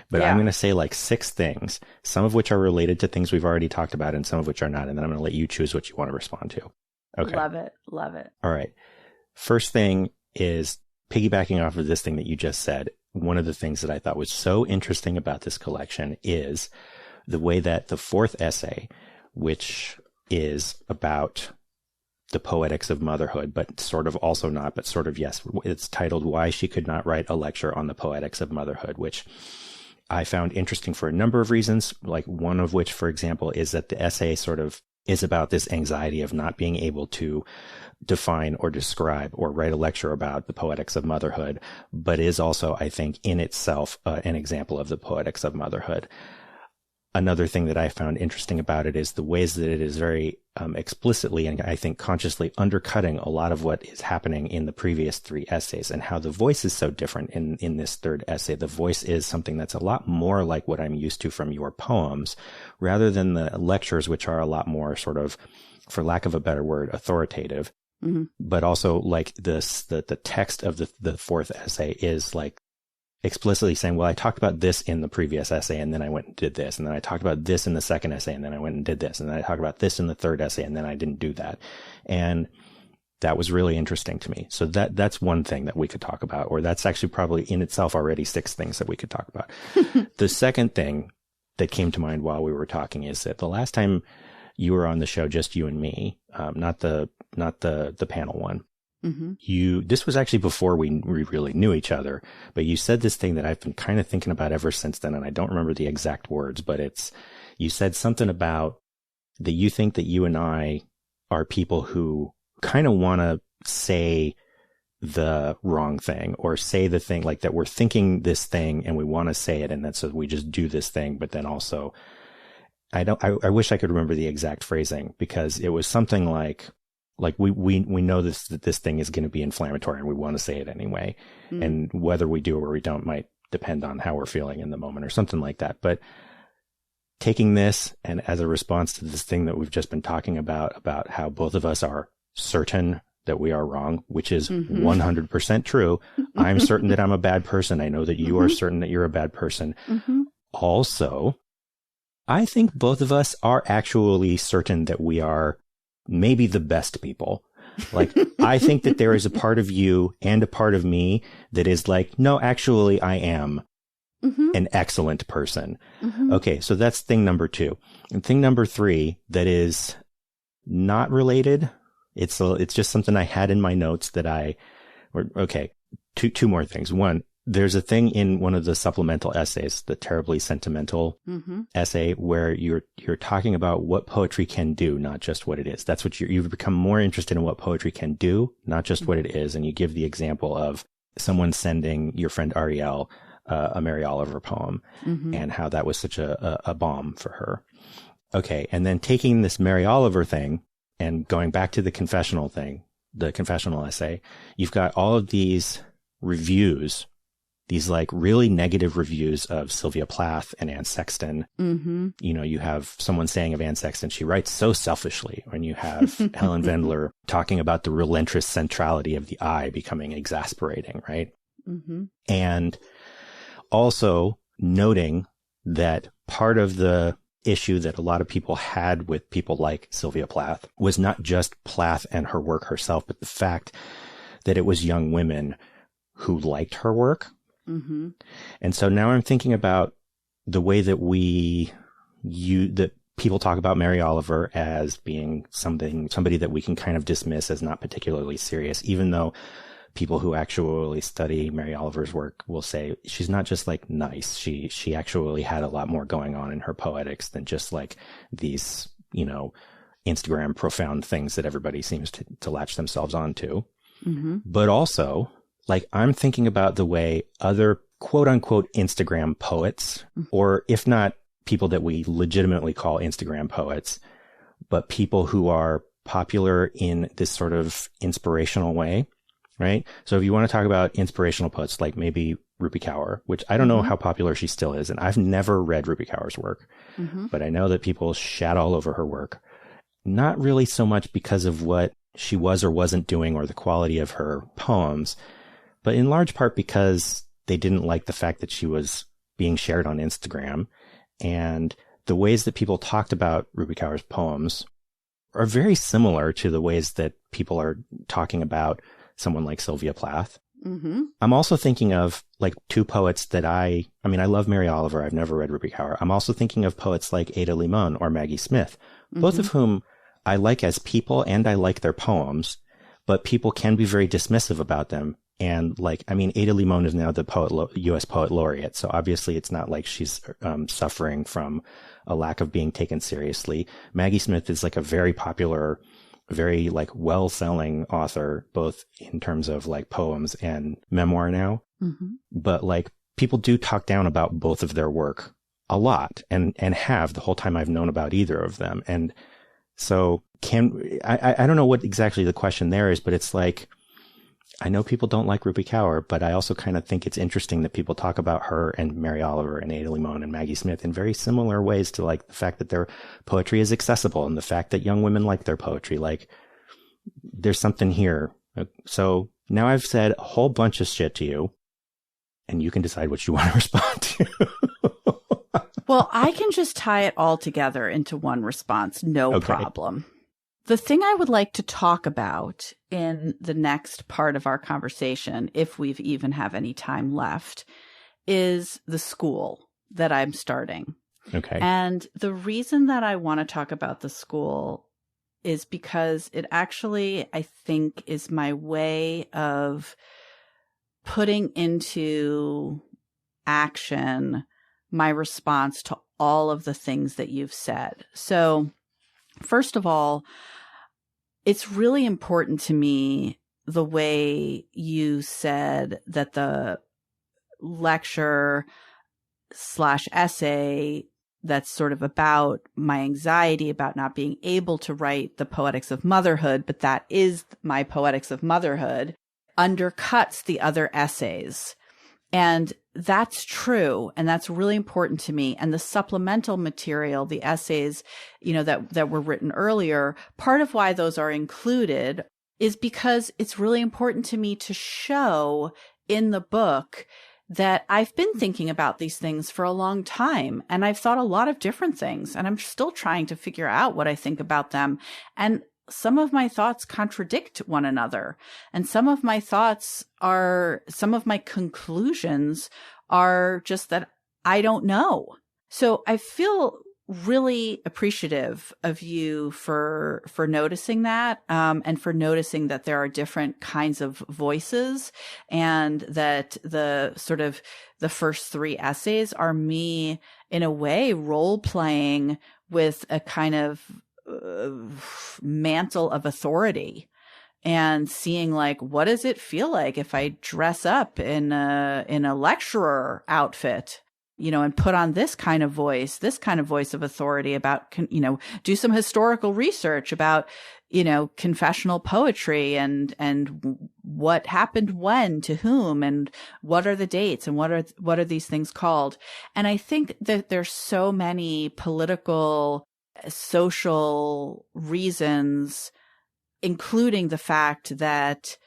but I'm going to say 6 things, some of which are related to things we've already talked about and some of which are not. And then I'm going to let you choose what you want to respond to. Okay. Love it. All right. First thing is piggybacking off of this thing that you just said. One of the things that I thought was so interesting about this collection is the way that the 4th essay, which is about the poetics of motherhood, but sort of also not, but sort of yes, it's titled Why She Could Not Write a Lecture on the Poetics of Motherhood, which I found interesting for a number of reasons. One of which, for example, is that the essay sort of is about this anxiety of not being able to define or describe or write a lecture about the poetics of motherhood, but is also, I think, in itself an example of the poetics of motherhood. Another thing that I found interesting about it is the ways that it is very explicitly and I think consciously undercutting a lot of what is happening in the previous 3 essays, and how the voice is so different in this 3rd essay. The voice is something that's a lot more like what I'm used to from your poems, rather than the lectures, which are a lot more sort of for lack of a better word, authoritative, but also like the text of the fourth essay is like explicitly saying, well, I talked about this in the previous essay, and then I went and did this. And then I talked about this in the second essay, and then I went and did this. And then I talked about this in the third essay, and then I didn't do that. And that was really interesting to me. So that's one thing that we could talk about, or that's actually probably in itself already 6 things that we could talk about. The second thing that came to mind while we were talking is that the last time you were on the show, just you and me, not the panel one. This was actually before we really knew each other, but you said this thing that I've been kind of thinking about ever since then, and I don't remember the exact words, but you said something about that you think that you and I are people who kind of want to say the wrong thing, or say the thing like that we're thinking this thing and we want to say it, and that's so we just do this thing. But then also, I wish I could remember the exact phrasing, because it was something like we know that this thing is going to be inflammatory and we want to say it anyway. And whether we do or we don't might depend on how we're feeling in the moment or something like that. But taking this and as a response to this thing that we've just been talking about how both of us are certain that we are wrong, which is 100% true. I'm certain that I'm a bad person. I know that you are certain that you're a bad person. Also, I think both of us are actually certain that we are maybe the best people. Like, I think that there is a part of you and a part of me that is like, no, actually, I am an excellent person. Okay, so that's thing number 2. And thing number 3 that is not related. It's just something I had in my notes that two more things. One, there's a thing in one of the supplemental essays, the terribly sentimental essay, where you're talking about what poetry can do, not just what it is. That's what you've become more interested in, what poetry can do, not just what it is. And you give the example of someone sending your friend Ariel a Mary Oliver poem, and how that was such a balm for her. Okay, and then taking this Mary Oliver thing and going back to the confessional thing, the confessional essay, you've got all of these reviews, these like really negative reviews of Sylvia Plath and Anne Sexton. You know, you have someone saying of Anne Sexton, she writes so selfishly. And you have Helen Vendler talking about the relentless centrality of the I becoming exasperating, right? And also noting that part of the issue that a lot of people had with people like Sylvia Plath was not just Plath and her work herself, but the fact that it was young women who liked her work. And so now I'm thinking about the way that that people talk about Mary Oliver as being somebody that we can kind of dismiss as not particularly serious, even though people who actually study Mary Oliver's work will say she's not just like nice. She actually had a lot more going on in her poetics than just like these, you know, Instagram profound things that everybody seems to latch themselves onto. But also, like, I'm thinking about the way other quote unquote Instagram poets, or if not people that we legitimately call Instagram poets, but people who are popular in this sort of inspirational way. Right. So if you want to talk about inspirational poets, like maybe Rupi Kaur, which I don't know how popular she still is. And I've never read Rupi Kaur's work, but I know that people shat all over her work. Not really so much because of what she was or wasn't doing or the quality of her poems, but in large part because they didn't like the fact that she was being shared on Instagram. And the ways that people talked about Rupi Kaur's poems are very similar to the ways that people are talking about someone like Sylvia Plath. I'm also thinking of like 2 poets that I love Mary Oliver. I've never read Rupi Kaur. I'm also thinking of poets like Ada Limon or Maggie Smith, both of whom I like as people and I like their poems, but people can be very dismissive about them. And like, I mean, Ada Limon is now the U.S. Poet Laureate. So obviously it's not like she's suffering from a lack of being taken seriously. Maggie Smith is like a very popular, very like well-selling author, both in terms of like poems and memoir now. But like people do talk down about both of their work a lot and have the whole time I've known about either of them. And so I don't know what exactly the question there is, but it's like, I know people don't like Rupi Kaur, but I also kind of think it's interesting that people talk about her and Mary Oliver and Ada Limon and Maggie Smith in very similar ways to like the fact that their poetry is accessible and the fact that young women like their poetry. Like there's something here. So now I've said a whole bunch of shit to you and you can decide what you want to respond to. Well, I can just tie it all together into one response. No problem. The thing I would like to talk about in the next part of our conversation, if we even have any time left, is the school that I'm starting. Okay. And the reason that I want to talk about the school is because it actually, I think, is my way of putting into action my response to all of the things that you've said. So, first of all, it's really important to me the way you said that the lecture/essay that's sort of about my anxiety about not being able to write the Poetics of Motherhood, but that is my Poetics of Motherhood, undercuts the other essays. And that's true. And that's really important to me. And the supplemental material, the essays, that were written earlier, part of why those are included is because it's really important to me to show in the book that I've been thinking about these things for a long time. And I've thought a lot of different things. And I'm still trying to figure out what I think about them. And some of my thoughts contradict one another. And some of my conclusions are just that I don't know. So I feel really appreciative of you for noticing that, and for noticing that there are different kinds of voices, and that the first three essays are me in a way role playing with a kind of mantle of authority and seeing like, what does it feel like if I dress up in a lecturer outfit, and put on this kind of voice of authority about, do some historical research about, confessional poetry and what happened when to whom and what are the dates and what are these things called. And I think that there's so many political, social reasons, including the fact that,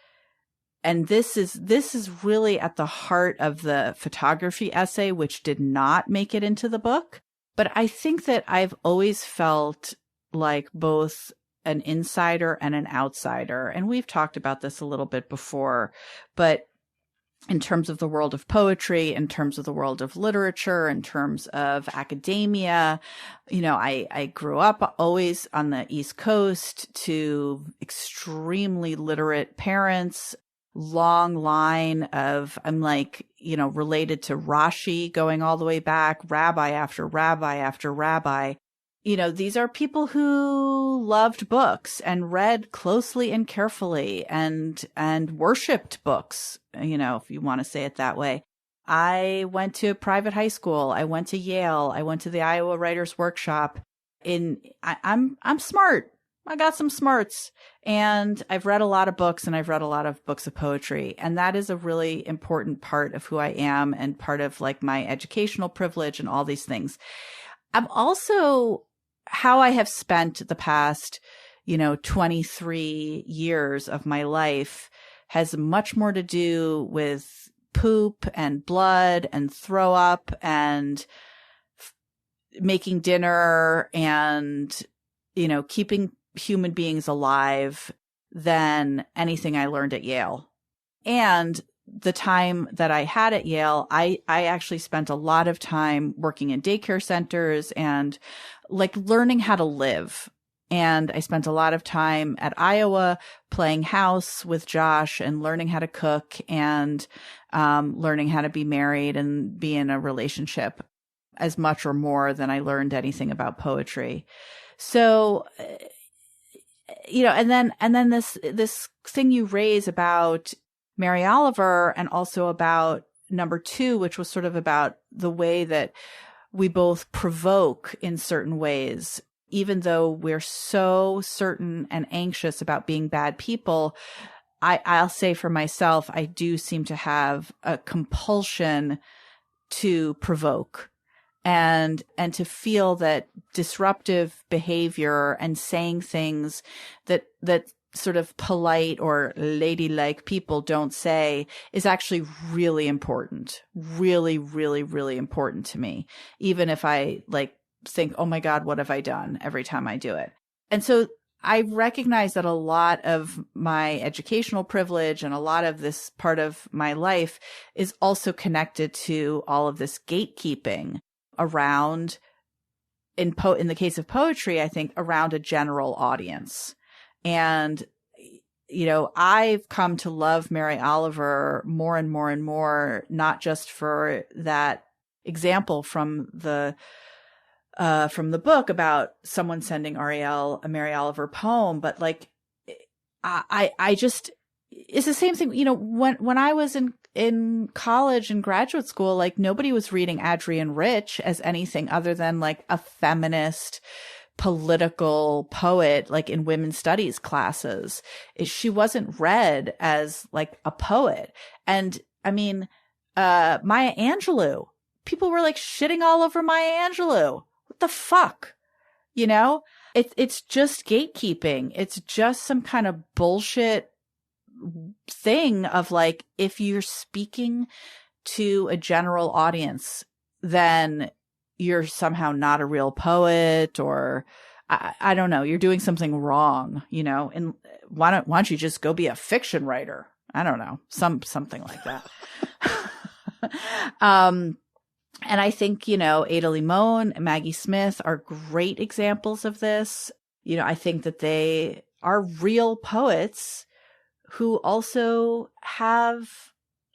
and this is really at the heart of the photography essay, which did not make it into the book. But I think that I've always felt like both an insider and an outsider. And we've talked about this a little bit before, but in terms of the world of poetry, in terms of the world of literature, in terms of academia, I grew up always on the East Coast to extremely literate parents, long line of, I'm like, related to Rashi going all the way back, rabbi after rabbi after rabbi. These are people who loved books and read closely and carefully and worshipped books, if you want to say it that way. I went to a private high school. I went to Yale. I went to the Iowa Writers Workshop. I'm smart. I got some smarts, and I've read a lot of books, and I've read a lot of books of poetry. And that is a really important part of who I am and part of like my educational privilege and all these things. I'm also how I have spent the past, 23 years of my life has much more to do with poop and blood and throw up and making dinner and, keeping human beings alive than anything I learned at Yale. And the time that I had at Yale, I actually spent a lot of time working in daycare centers and like learning how to live. And I spent a lot of time at Iowa playing house with Josh and learning how to cook and learning how to be married and be in a relationship as much or more than I learned anything about poetry. So, and then this thing you raise about Mary Oliver and also about number 2, which was sort of about the way that we both provoke in certain ways, even though we're so certain and anxious about being bad people. I'll say for myself, I do seem to have a compulsion to provoke and to feel that disruptive behavior and saying things that sort of polite or ladylike people don't say is actually really important. Really, really, really important to me. Even if I like think, oh my God, what have I done every time I do it? And so I recognize that a lot of my educational privilege and a lot of this part of my life is also connected to all of this gatekeeping around, in the case of poetry, I think around a general audience. And, you know, I've come to love Mary Oliver more and more and more, not just for that example from the book about someone sending Ariel a Mary Oliver poem, but like, I just, it's the same thing. You know, when I was in college and graduate school, like nobody was reading Adrienne Rich as anything other than like a feminist political poet, like in women's studies classes. She wasn't read as like a poet. And I mean, Maya Angelou, people were like shitting all over Maya Angelou. What the fuck? You know, it's just gatekeeping. It's just some kind of bullshit thing of like, if you're speaking to a general audience, then you're somehow not a real poet, or I don't know, you're doing something wrong, you know, and why don't you just go be a fiction writer? I don't know, something like that. And I think, you know, Ada Limon and Maggie Smith are great examples of this. You know, I think that they are real poets who also have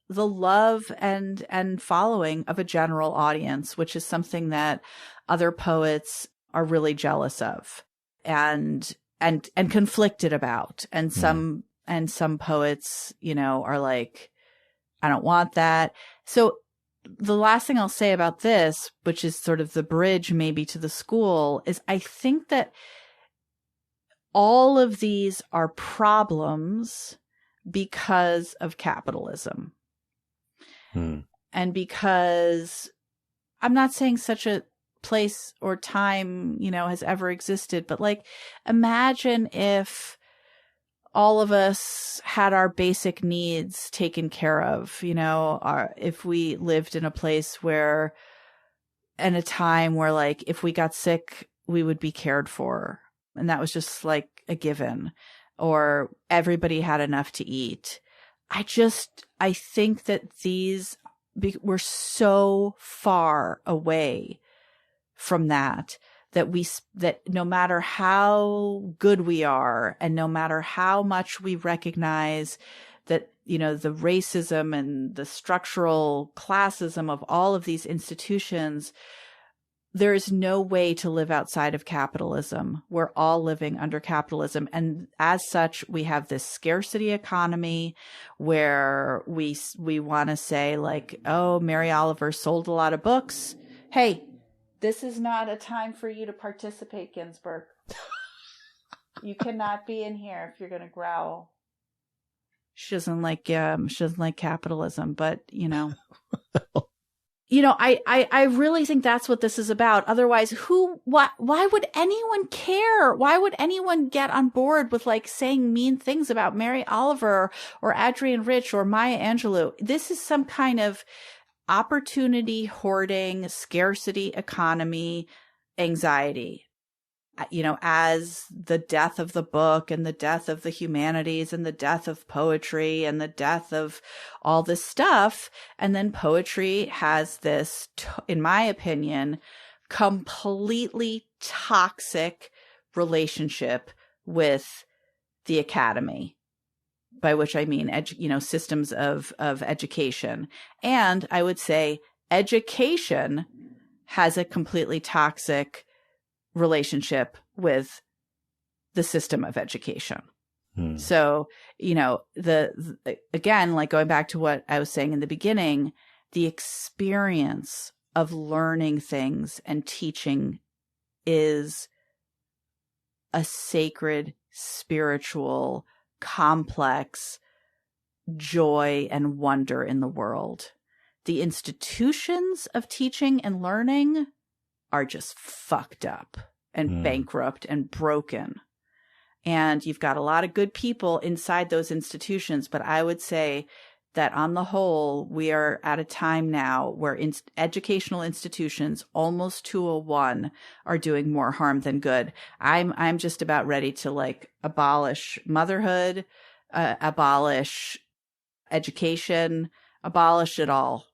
the love and following of a general audience, which is something that other poets are really jealous of and conflicted about. And some poets, you know, are like, I don't want that. So the last thing I'll say about this, which is sort of the bridge maybe to the school, is I think that all of these are problems because of capitalism. And because I'm not saying such a place or time, you know, has ever existed, but like, imagine if all of us had our basic needs taken care of, you know, if we lived in a place where, in a time where like, if we got sick, we would be cared for. And that was just like a given, or everybody had enough to eat. I think that we're so far away from that no matter how good we are, and no matter how much we recognize that, you know, the racism and the structural classism of all of these institutions, there is no way to live outside of capitalism. We're all living under capitalism. And as such, we have this scarcity economy where we want to say like, oh, Mary Oliver sold a lot of books. Hey, this is not a time for you to participate, Ginsburg. You cannot be in here if you're going to growl. She doesn't like capitalism, but you know. You know, I really think that's what this is about. Otherwise, why would anyone care? Why would anyone get on board with like saying mean things about Mary Oliver or Adrienne Rich or Maya Angelou? This is some kind of opportunity hoarding, scarcity economy, anxiety. You know, as the death of the book and the death of the humanities and the death of poetry and the death of all this stuff. And then poetry has this, in my opinion, completely toxic relationship with the academy, by which I mean, systems of education. And I would say education has a completely toxic relationship with the system of education. So, you know, again, like going back to what I was saying in the beginning, the experience of learning things and teaching is a sacred, spiritual, complex joy and wonder in the world. The institutions of teaching and learning are just fucked up and bankrupt and broken. And you've got a lot of good people inside those institutions, but I would say that on the whole, we are at a time now where educational institutions, almost 201, are doing more harm than good. I'm just about ready to like abolish motherhood, abolish education, abolish it all.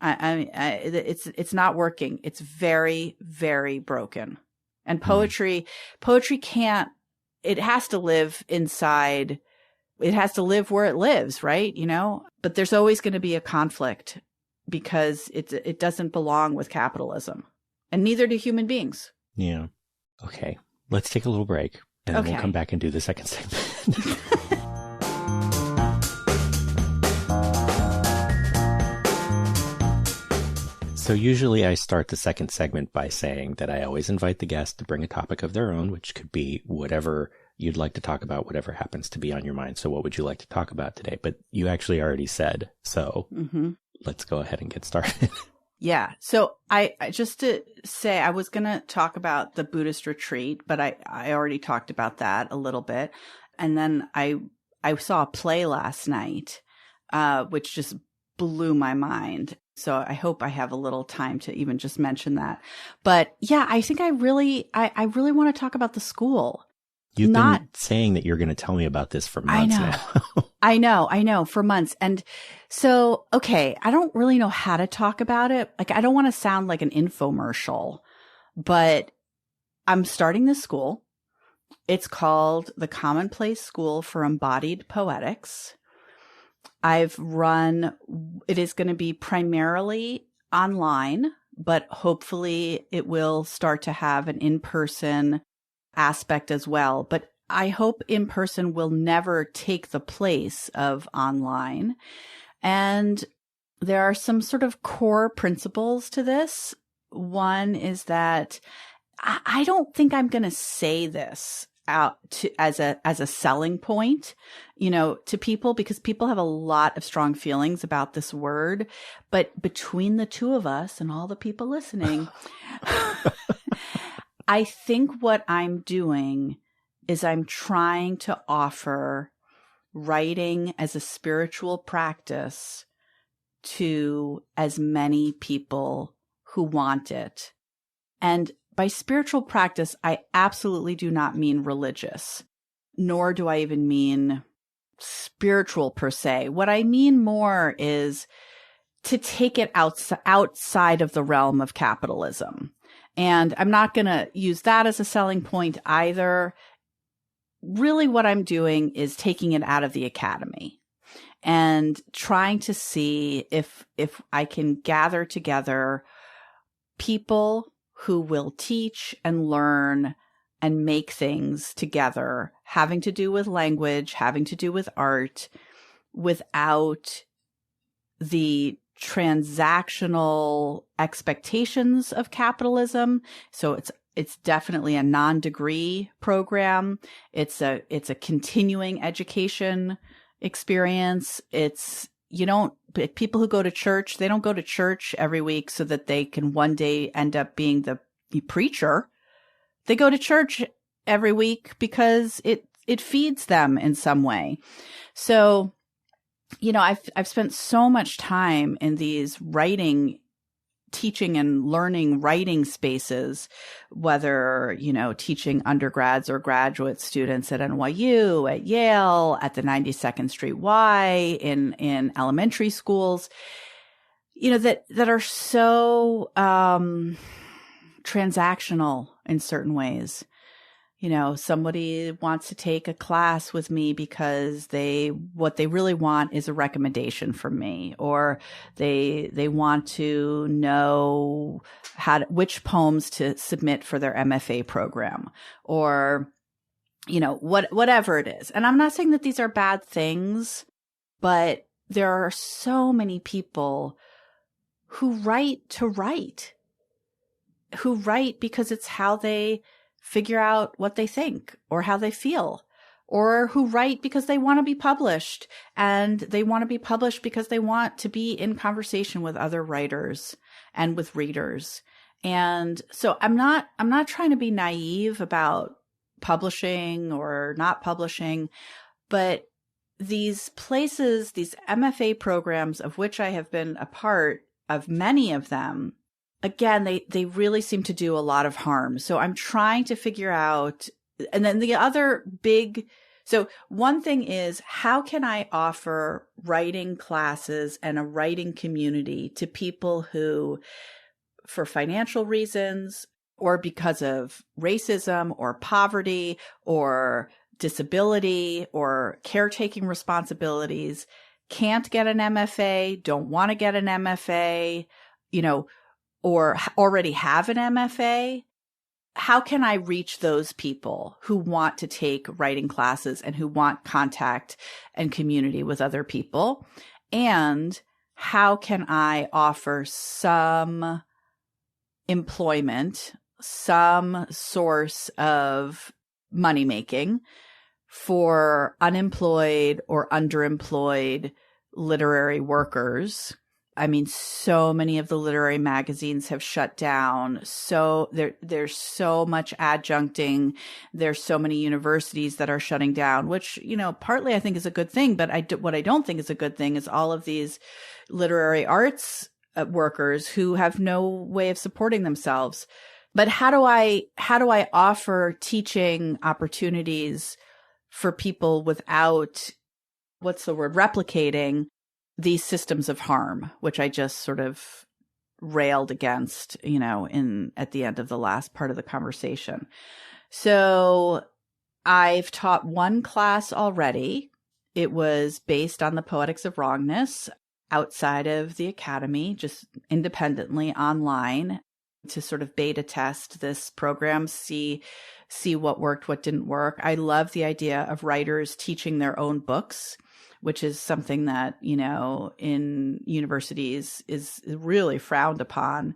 It's not working. It's very, very broken. And poetry can't. It has to live inside. It has to live where it lives, right? You know, but there's always going to be a conflict because it doesn't belong with capitalism, and neither do human beings. Yeah. Okay. Let's take a little break, and then we'll come back and do the second segment. So usually I start the second segment by saying that I always invite the guest to bring a topic of their own, which could be whatever you'd like to talk about, whatever happens to be on your mind. So what would you like to talk about today? But you actually already said, so let's go ahead and get started. Yeah. So I just to say, I was going to talk about the Buddhist retreat, but I already talked about that a little bit. And then I saw a play last night, which just blew my mind. So I hope I have a little time to even just mention that. But yeah, I think I really want to talk about the school. You've been saying that you're going to tell me about this for months now. I know, for months. And so, okay, I don't really know how to talk about it. Like, I don't want to sound like an infomercial, but I'm starting this school. It's called the Commonplace School for Embodied Poetics. It is going to be primarily online, but hopefully it will start to have an in-person aspect as well. But I hope in-person will never take the place of online. And there are some sort of core principles to this. One is that I don't think I'm going to say this out as a selling point, you know, to people, because people have a lot of strong feelings about this word. But between the two of us and all the people listening, I think what I'm doing is I'm trying to offer writing as a spiritual practice to as many people who want it. And by spiritual practice, I absolutely do not mean religious, nor do I even mean spiritual per se. What I mean more is to take it outside of the realm of capitalism. And I'm not going to use that as a selling point either. Really, what I'm doing is taking it out of the academy and trying to see if I can gather together people who will teach and learn and make things together, having to do with language, having to do with art, without the transactional expectations of capitalism. So it's definitely a non-degree program. It's a continuing education experience. People who go to church, they don't go to church every week so that they can one day end up being the preacher. They go to church every week because it feeds them in some way. So, you know, I've spent so much time in these teaching and learning writing spaces, whether, you know, teaching undergrads or graduate students at NYU, at Yale, at the 92nd Street Y, in elementary schools, you know, that are so transactional in certain ways. You know, somebody wants to take a class with me because what they really want is a recommendation from me, or they want to know which poems to submit for their MFA program, or, you know, whatever it is. And I'm not saying that these are bad things, but there are so many people who write to write, who write because it's how they figure out what they think or how they feel, or who write because they want to be published, and they want to be published because they want to be in conversation with other writers and with readers. And so I'm not trying to be naive about publishing or not publishing, but these places, these MFA programs, of which I have been a part of many of them, again, they really seem to do a lot of harm. So I'm trying to figure out, and then the other big, so one thing is, how can I offer writing classes and a writing community to people who, for financial reasons, or because of racism or poverty or disability or caretaking responsibilities, can't get an MFA, don't want to get an MFA, or already have an MFA? How can I reach those people who want to take writing classes and who want contact and community with other people? And how can I offer some employment, some source of money making for unemployed or underemployed literary workers? I mean, so many of the literary magazines have shut down. So there's so much adjuncting. There's so many universities that are shutting down, which, partly I think is a good thing. But what I don't think is a good thing is all of these literary arts workers who have no way of supporting themselves. But how do I offer teaching opportunities for people without, replicating these systems of harm, which I just sort of railed against, at the end of the last part of the conversation. So I've taught one class already. It was based on the Poetics of Wrongness outside of the academy, just independently online, to sort of beta test this program, see what worked, what didn't work. I love the idea of writers teaching their own books, which is something that, in universities is really frowned upon,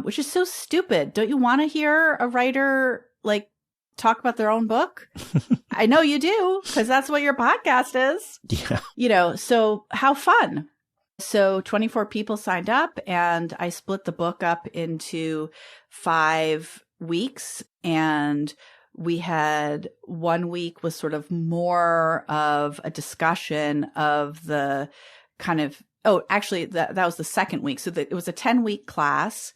which is so stupid. Don't you want to hear a writer talk about their own book? I know you do, because that's what your podcast is. Yeah. So how fun. So 24 people signed up, and I split the book up into 5 weeks, and we had 1 week was sort of more of a discussion of the kind of, that was the second week. So it was a 10-week class,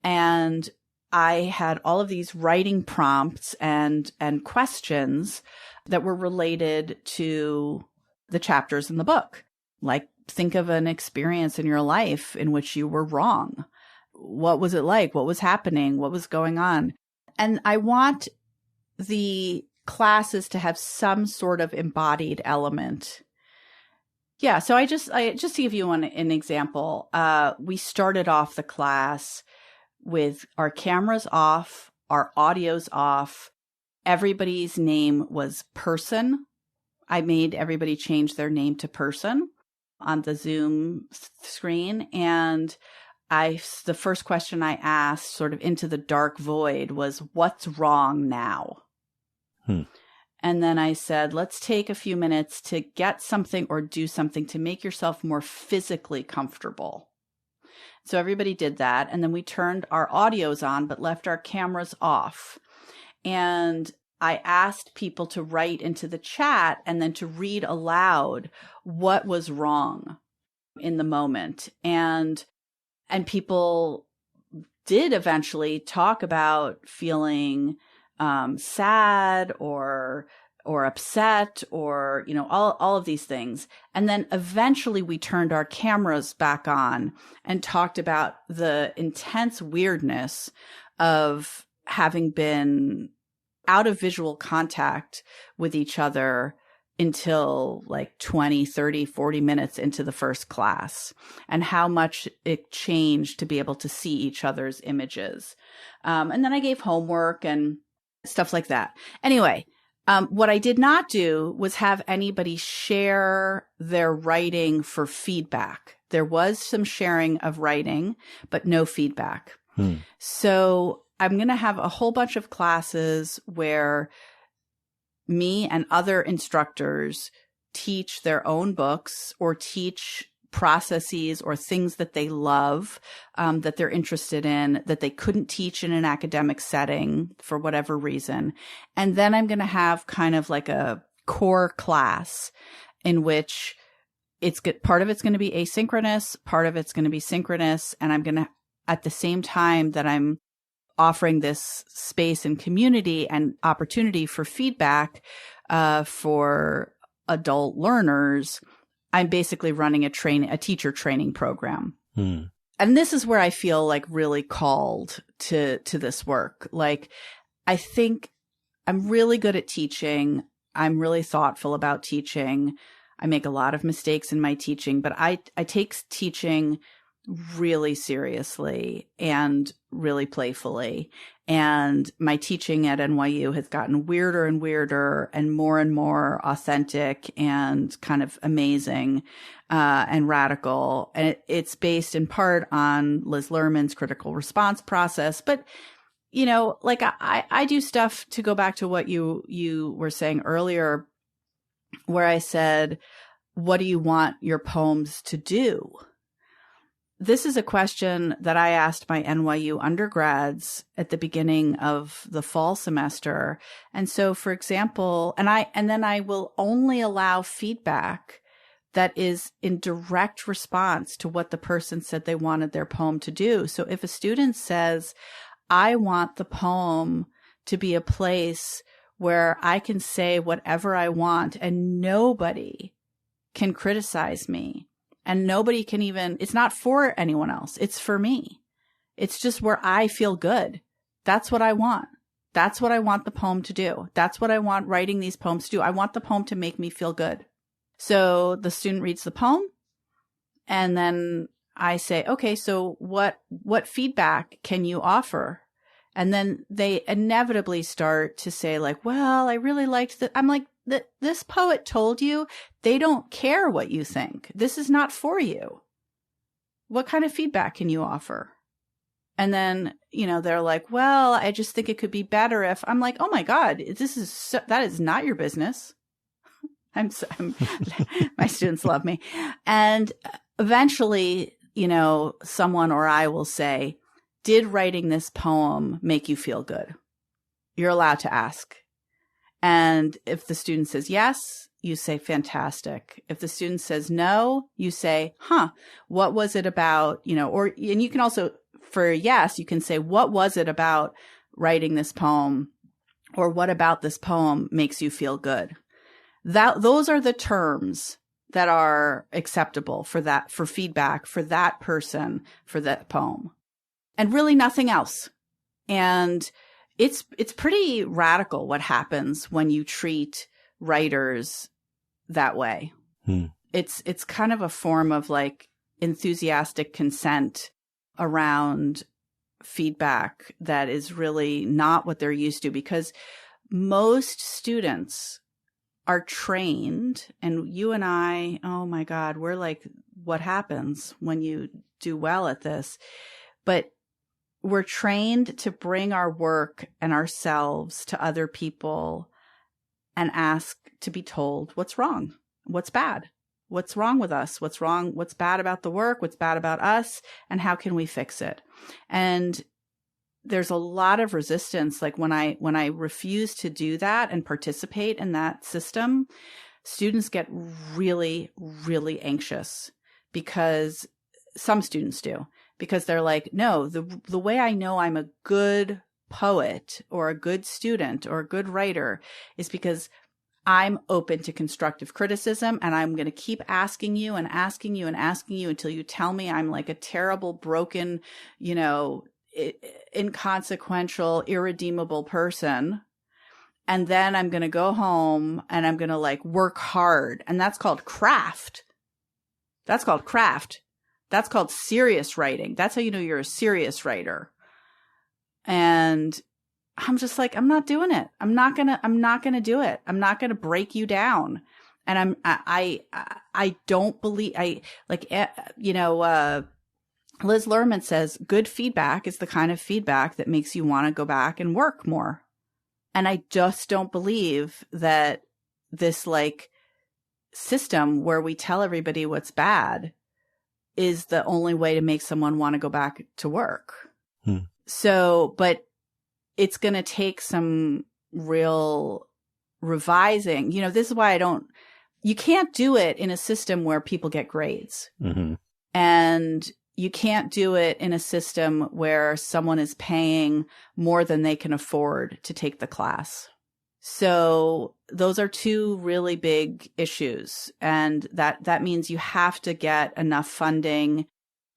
and I had all of these writing prompts and questions that were related to the chapters in the book. Like, think of an experience in your life in which you were wrong. What was it like? What was happening? What was going on? And I want the classes to have some sort of embodied element. Yeah. So I just to give you an example, we started off the class with our cameras off, our audio's off. Everybody's name was person. I made everybody change their name to person on the Zoom screen. And the first question I asked, sort of into the dark void, was, what's wrong now? And then I said, let's take a few minutes to get something or do something to make yourself more physically comfortable. So everybody did that. And then we turned our audios on, but left our cameras off. And I asked people to write into the chat and then to read aloud what was wrong in the moment. And people did eventually talk about feeling sad or upset or, all of these things. And then eventually we turned our cameras back on and talked about the intense weirdness of having been out of visual contact with each other until 20, 30, 40 minutes into the first class, and how much it changed to be able to see each other's images. And then I gave homework and stuff like that. Anyway, what I did not do was have anybody share their writing for feedback. There was some sharing of writing, but no feedback. So I'm going to have a whole bunch of classes where me and other instructors teach their own books or teach processes or things that they love, that they're interested in, that they couldn't teach in an academic setting for whatever reason. And then I'm going to have kind of like a core class in which part of it's going to be asynchronous, part of it's going to be synchronous. And I'm going to, at the same time that I'm offering this space and community and opportunity for feedback for adult learners, I'm basically running a teacher training program. And this is where I feel like really called to this work. Like, I think I'm really good at teaching. I'm really thoughtful about teaching. I make a lot of mistakes in my teaching, but I take teaching really seriously and really playfully. And my teaching at NYU has gotten weirder and weirder and more authentic and kind of amazing and radical. And it's based in part on Liz Lerman's critical response process. But, you know, like I do stuff, to go back to what you were saying earlier, where I said, what do you want your poems to do? This is a question that I asked my NYU undergrads at the beginning of the fall semester. And so, for example, and then I will only allow feedback that is in direct response to what the person said they wanted their poem to do. So if a student says, I want the poem to be a place where I can say whatever I want and nobody can criticize me, and nobody can even, it's not for anyone else. It's for me. It's just where I feel good. That's what I want. That's what I want the poem to do. That's what I want writing these poems to do. I want the poem to make me feel good. So the student reads the poem, and then I say, okay, so what feedback can you offer? And then they inevitably start to say, like, well, I really liked that. I'm like, this poet told you they don't care what you think. This is not for you. What kind of feedback can you offer? And then, you know, they're like, well, I just think it could be better if. I'm like, oh my God, that is not your business. My students love me. And eventually, you know, someone or I will say, did writing this poem make you feel good? You're allowed to ask. And if the student says yes, you say fantastic. If the student says no, you say, what was it about, you know, and you can also, for yes, you can say, what was it about writing this poem, or what about this poem makes you feel good? Those are the terms that are acceptable for feedback for that person, for that poem, and really nothing else. And it's pretty radical what happens when you treat writers that way. It's kind of a form of like enthusiastic consent around feedback that is really not what they're used to, because most students are trained, and you and I, oh my God, we're like, what happens when you do well at this? But we're trained to bring our work and ourselves to other people and ask to be told what's wrong, what's bad, what's wrong with us, what's wrong, what's bad about the work, what's bad about us, and how can we fix it? And there's a lot of resistance. Like when I refuse to do that and participate in that system, students get really, really anxious, because some students do. Because they're like, no, the way I know I'm a good poet or a good student or a good writer is because I'm open to constructive criticism, and I'm going to keep asking you and asking you and asking you until you tell me I'm like a terrible, broken, you know, inconsequential, irredeemable person. And then I'm going to go home and I'm going to like work hard. And that's called craft. That's called craft. That's called serious writing. That's how you know you're a serious writer. And I'm just like, I'm not doing it. I'm not going to do it. I'm not going to break you down. And I don't believe, Liz Lerman says good feedback is the kind of feedback that makes you want to go back and work more. And I just don't believe that this like system where we tell everybody what's bad is the only way to make someone want to go back to work. So, but it's going to take some real revising. You know, this is why you can't do it in a system where people get grades. And you can't do it in a system where someone is paying more than they can afford to take the class. So those are two really big issues. And that means you have to get enough funding,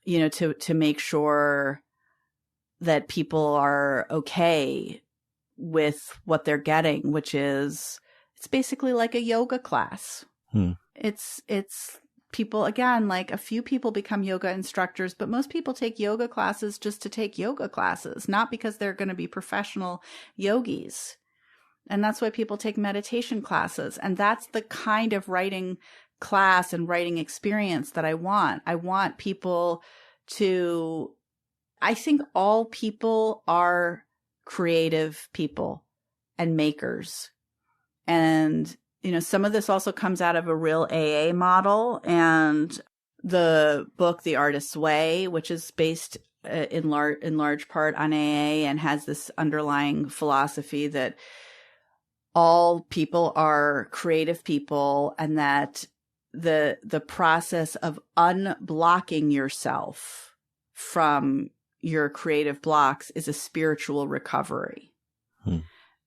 you know, to make sure that people are okay with what they're getting, which is, it's basically like a yoga class. It's people, again, like a few people become yoga instructors, but most people take yoga classes just to take yoga classes, not because they're going to be professional yogis. And that's why people take meditation classes. And that's the kind of writing class and writing experience that I want. I want people to, I think all people are creative people and makers. And, you know, some of this also comes out of a real AA model, and the book, The Artist's Way, which is based in large part on AA and has this underlying philosophy that all people are creative people, and that the process of unblocking yourself from your creative blocks is a spiritual recovery.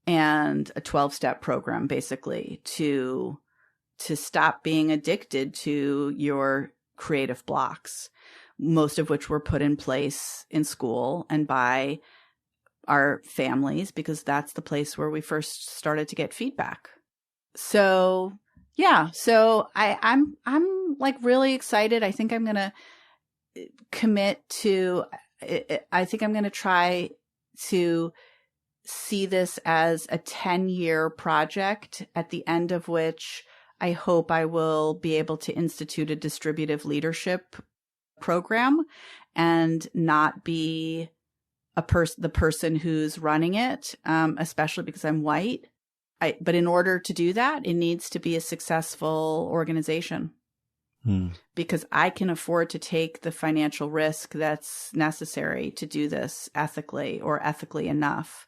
And a 12-step program, basically, to stop being addicted to your creative blocks, most of which were put in place in school and by our families, because that's the place where we first started to get feedback. So yeah, so I'm like really excited. I think I'm going to commit to, I think I'm going to try to see this as a 10-year project, at the end of which I hope I will be able to institute a distributive leadership program and not be the person who's running it, especially because I'm white. But in order to do that, it needs to be a successful organization. Because I can afford to take the financial risk that's necessary to do this ethically, or ethically enough.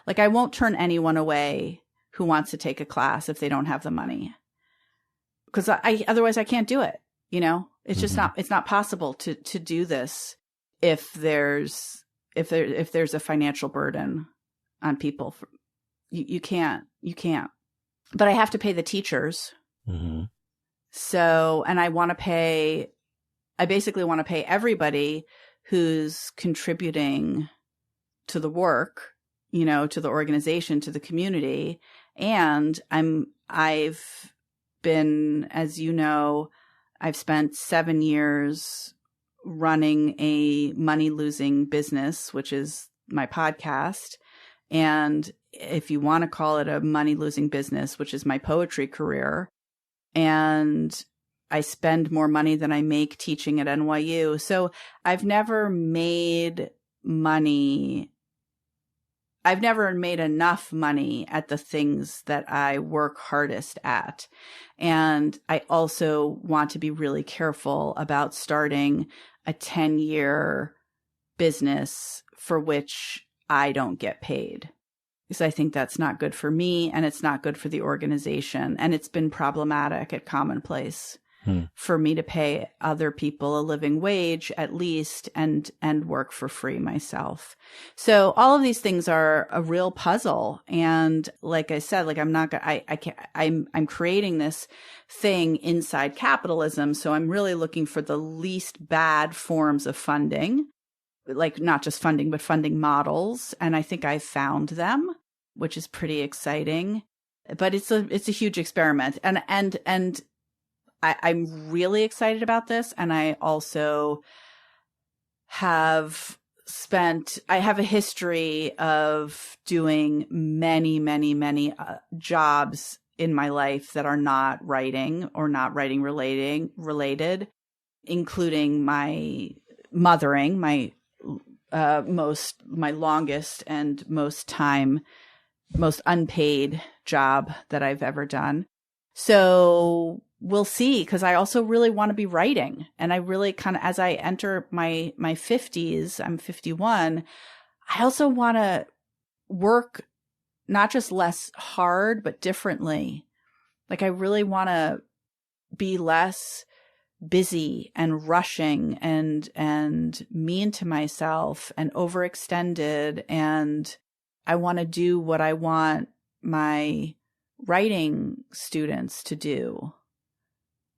Like, I won't turn anyone away who wants to take a class if they don't have the money, because otherwise I can't do it. You know, it's just it's not possible to do this if there's a financial burden on people. You can't. But I have to pay the teachers. So, and I basically want to pay everybody who's contributing to the work, you know, to the organization, to the community. And I've been, as you know, I've spent 7 years running a money-losing business, which is my podcast. And if you want to call it a money-losing business, which is my poetry career. And I spend more money than I make teaching at NYU. So I've never made enough money at the things that I work hardest at. And I also want to be really careful about starting a 10-year business for which I don't get paid, because I think that's not good for me, and it's not good for the organization. And it's been problematic at Commonplace for me to pay other people a living wage, at least, and work for free myself. So all of these things are a real puzzle. And like I said, like I'm creating this thing inside capitalism. So I'm really looking for the least bad forms of funding, like not just funding, but funding models. And I think I've found them, which is pretty exciting. But it's a huge experiment. And I'm really excited about this. And I also have a history of doing many, many, many jobs in my life that are not writing or not writing related, including my mothering, my longest and most time most unpaid job that I've ever done. So we'll see, because I also really want to be writing. And I really kind of, as I enter my 50s, I'm 51, I also want to work not just less hard, but differently. Like I really want to be less busy and rushing and mean to myself and overextended. And I want to do what I want my writing students to do,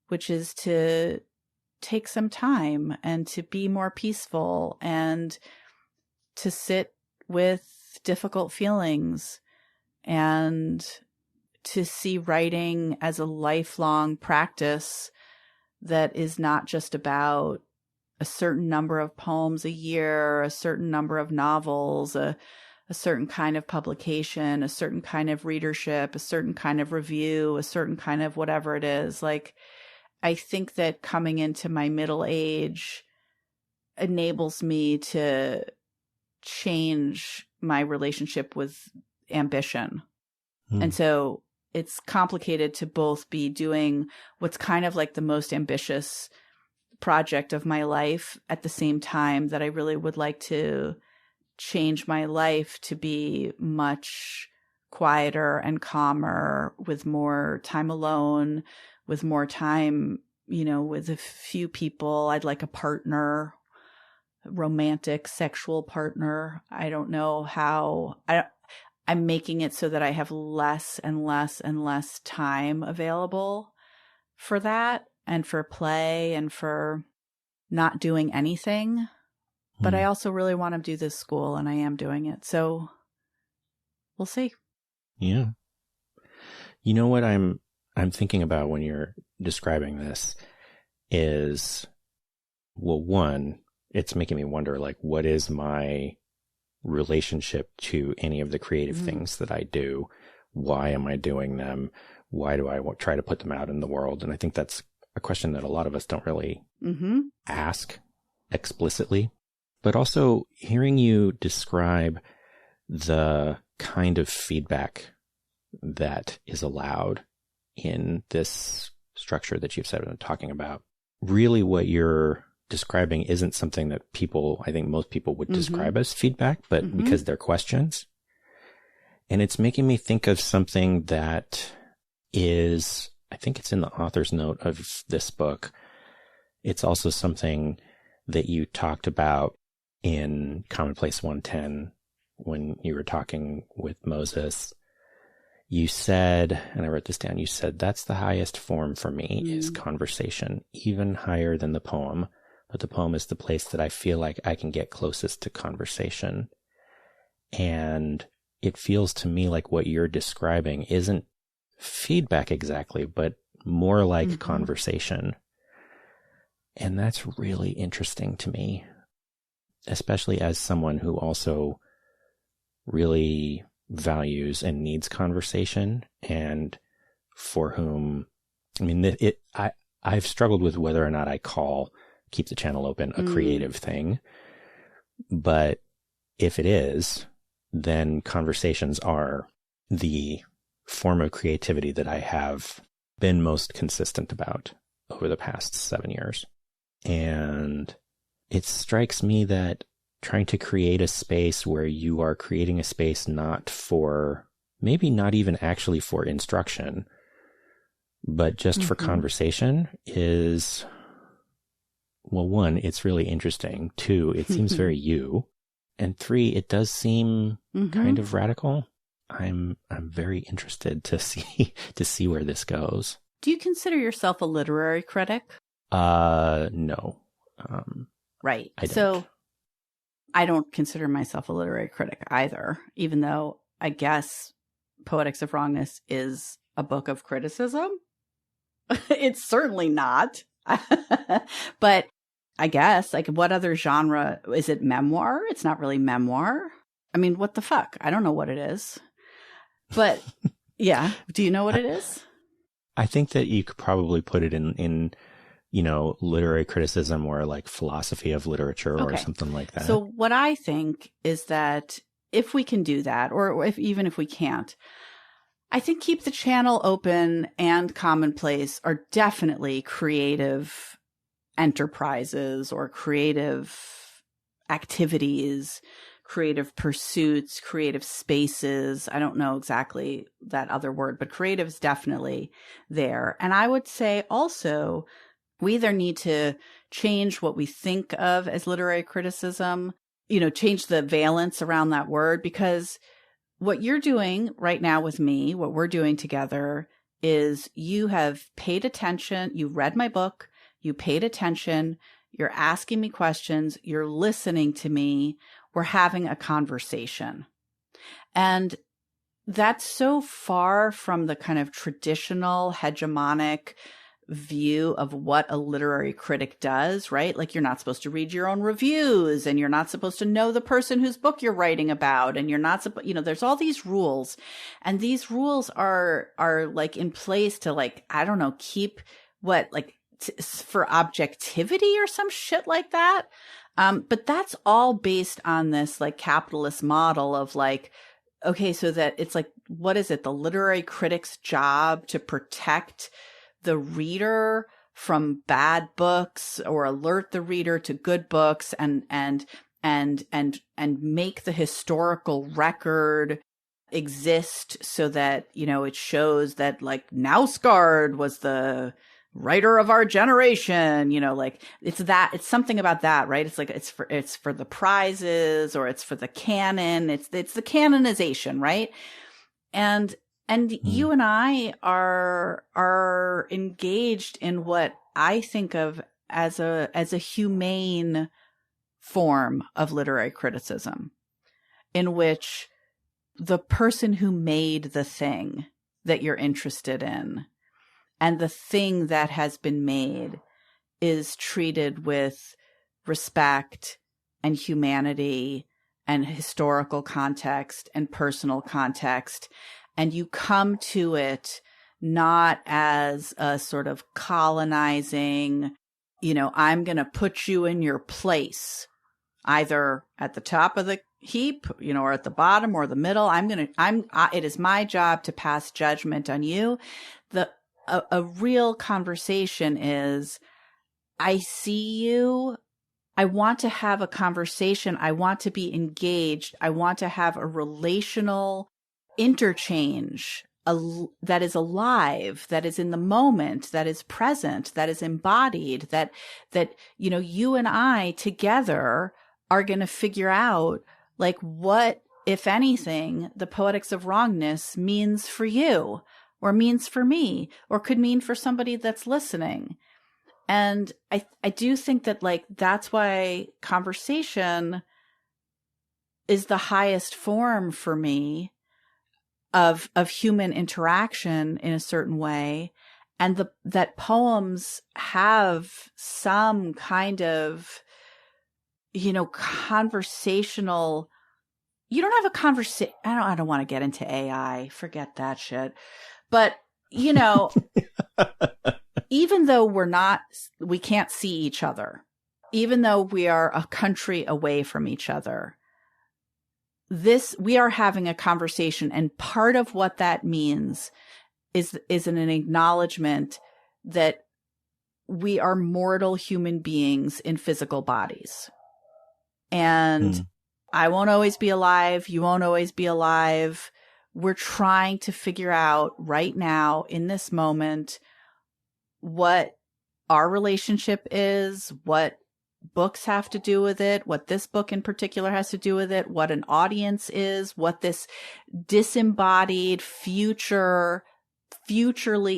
which is to take some time and to be more peaceful and to sit with difficult feelings and to see writing as a lifelong practice that is not just about a certain number of poems a year, a certain number of novels, a certain kind of publication, a certain kind of readership, a certain kind of review, a certain kind of whatever it is. Like, I think that coming into my middle age enables me to change my relationship with ambition. And so it's complicated to both be doing what's kind of like the most ambitious project of my life at the same time that I really would like to change my life to be much quieter and calmer, with more time alone, with more time, with a few people. I'd like a partner, romantic, sexual partner. I don't know how. I'm making it so that I have less and less and less time available for that and for play and for not doing anything. But I also really want to do this school, and I am doing it. So we'll see. Yeah. You know what I'm thinking about when you're describing this is, well, one, it's making me wonder, like, what is my relationship to any of the creative things that I do? Why am I doing them? Why do I try to put them out in the world? And I think that's a question that a lot of us don't really ask explicitly. But also hearing you describe the kind of feedback that is allowed in this structure that you've been talking about, really what you're describing isn't something that I think most people would describe as feedback, but because they're questions. And it's making me think of something that is, I think it's in the author's note of this book. It's also something that you talked about in Commonplace 110 when you were talking with Moses. You said, and I wrote this down, you said, that's the highest form for me is conversation, even higher than the poem. But the poem is the place that I feel like I can get closest to conversation. And it feels to me like what you're describing isn't feedback exactly, but more like conversation. And that's really interesting to me, especially as someone who also really values and needs conversation, and for whom, I mean, I've struggled with whether or not I call Keep the Channel Open a creative thing. But if it is, then conversations are the form of creativity that I have been most consistent about over the past 7 years. And it strikes me that trying to create a space where you are creating a space not for, maybe not even actually for instruction, but just for conversation is, well, one, it's really interesting. Two, it seems very you. And three, it does seem kind of radical. I'm very interested to see where this goes. Do you consider yourself a literary critic? No. Right. I don't. So I don't consider myself a literary critic either, even though I guess Poetics of Wrongness is a book of criticism. It's certainly not. But I guess, like, what other genre? Is it memoir? It's not really memoir. I mean, what the fuck? I don't know what it is. But yeah, do you know what it is? I think that you could probably put it in literary criticism or like philosophy of literature or something like that. So what I think is that if we can do that, or even if we can't, I think Keep the Channel Open and Commonplace are definitely creative enterprises or creative activities, creative pursuits, creative spaces. I don't know exactly that other word, but creative is definitely there. And I would say also, we either need to change what we think of as literary criticism, change the valence around that word, because what you're doing right now with me, what we're doing together, is you have paid attention. You read my book. You paid attention. You're asking me questions. You're listening to me. We're having a conversation. And that's so far from the kind of traditional hegemonic view of what a literary critic does, right? Like, you're not supposed to read your own reviews, and you're not supposed to know the person whose book you're writing about, and you're not supposed, there's all these rules, and these rules are like in place to, like, I don't know, keep for objectivity or some shit like that. But that's all based on this like capitalist model of like, okay, so that it's like, what is it? The literary critic's job to protect the reader from bad books, or alert the reader to good books, and make the historical record exist so that, it shows that like Knausgaard was the writer of our generation, like it's something about that, right? It's like, it's for the prizes, or it's for the canon. It's the canonization, right? And you and I are engaged in what I think of as a humane form of literary criticism, in which the person who made the thing that you're interested in and the thing that has been made is treated with respect and humanity and historical context and personal context. And you come to it not as a sort of colonizing, I'm going to put you in your place, either at the top of the heap, or at the bottom or the middle. It is my job to pass judgment on you. A real conversation is, I see you. I want to have a conversation. I want to be engaged. I want to have a relational interchange that is alive, that is in the moment, that is present, that is embodied, that you and I together are going to figure out like what, if anything, the Poetics of Wrongness means for you, or means for me, or could mean for somebody that's listening. And I do think that like that's why conversation is the highest form for me of human interaction in a certain way, and that poems have some kind of conversational. You don't have a conversation. I don't want to get into AI. Forget that shit. But even though we can't see each other, even though we are a country away from each other, we are having a conversation, and part of what that means is an acknowledgement that we are mortal human beings in physical bodies. And I won't always be alive. You won't always be alive. We're trying to figure out right now in this moment what our relationship is, what books have to do with it, what this book in particular has to do with it, what an audience is, what this disembodied futurely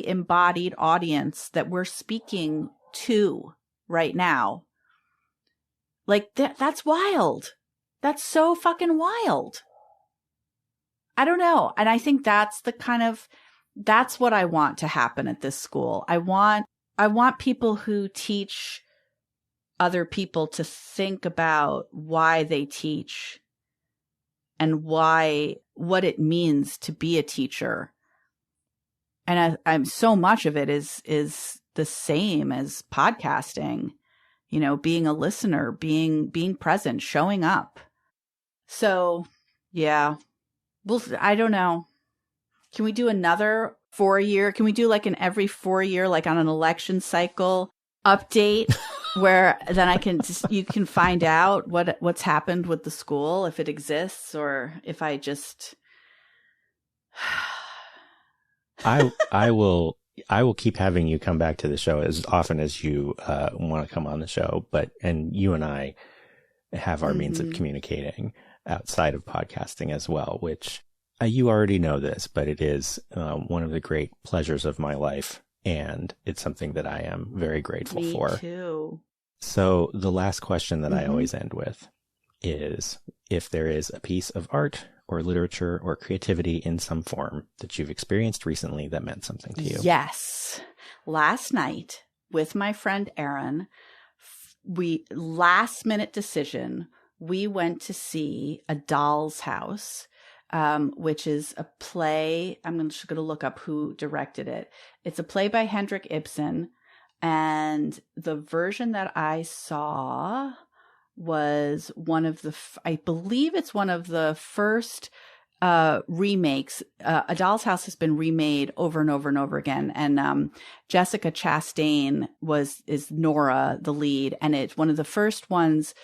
embodied audience that we're speaking to right now. Like that's wild. That's so fucking wild. I don't know. And I think that's that's what I want to happen at this school. I want people who teach other people to think about why they teach and what it means to be a teacher. And I'm so much of it is the same as podcasting, being a listener, being present, showing up. So Yeah. Well, I don't know. Can we do another 4-year? Can we do like an every 4-year, like on an election cycle update where then you can find out what's happened with the school, if it exists, or if I just. I will keep having you come back to the show as often as you want to come on the show, and you and I have our means of communicating outside of podcasting as well, which you already know this, but it is one of the great pleasures of my life, and it's something that I am very grateful for. Me too. So the last question that I always end with is, if there is a piece of art or literature or creativity in some form that you've experienced recently that meant something to you. Yes. Last night with my friend Erin, last minute decision, we went to see A Doll's House, which is a play. I'm just going to look up who directed it. It's a play by Henrik Ibsen. And the version that I saw was I believe it's one of the first remakes. A Doll's House has been remade over and over and over again. And Jessica Chastain is Nora, the lead. And it's one of the first ones,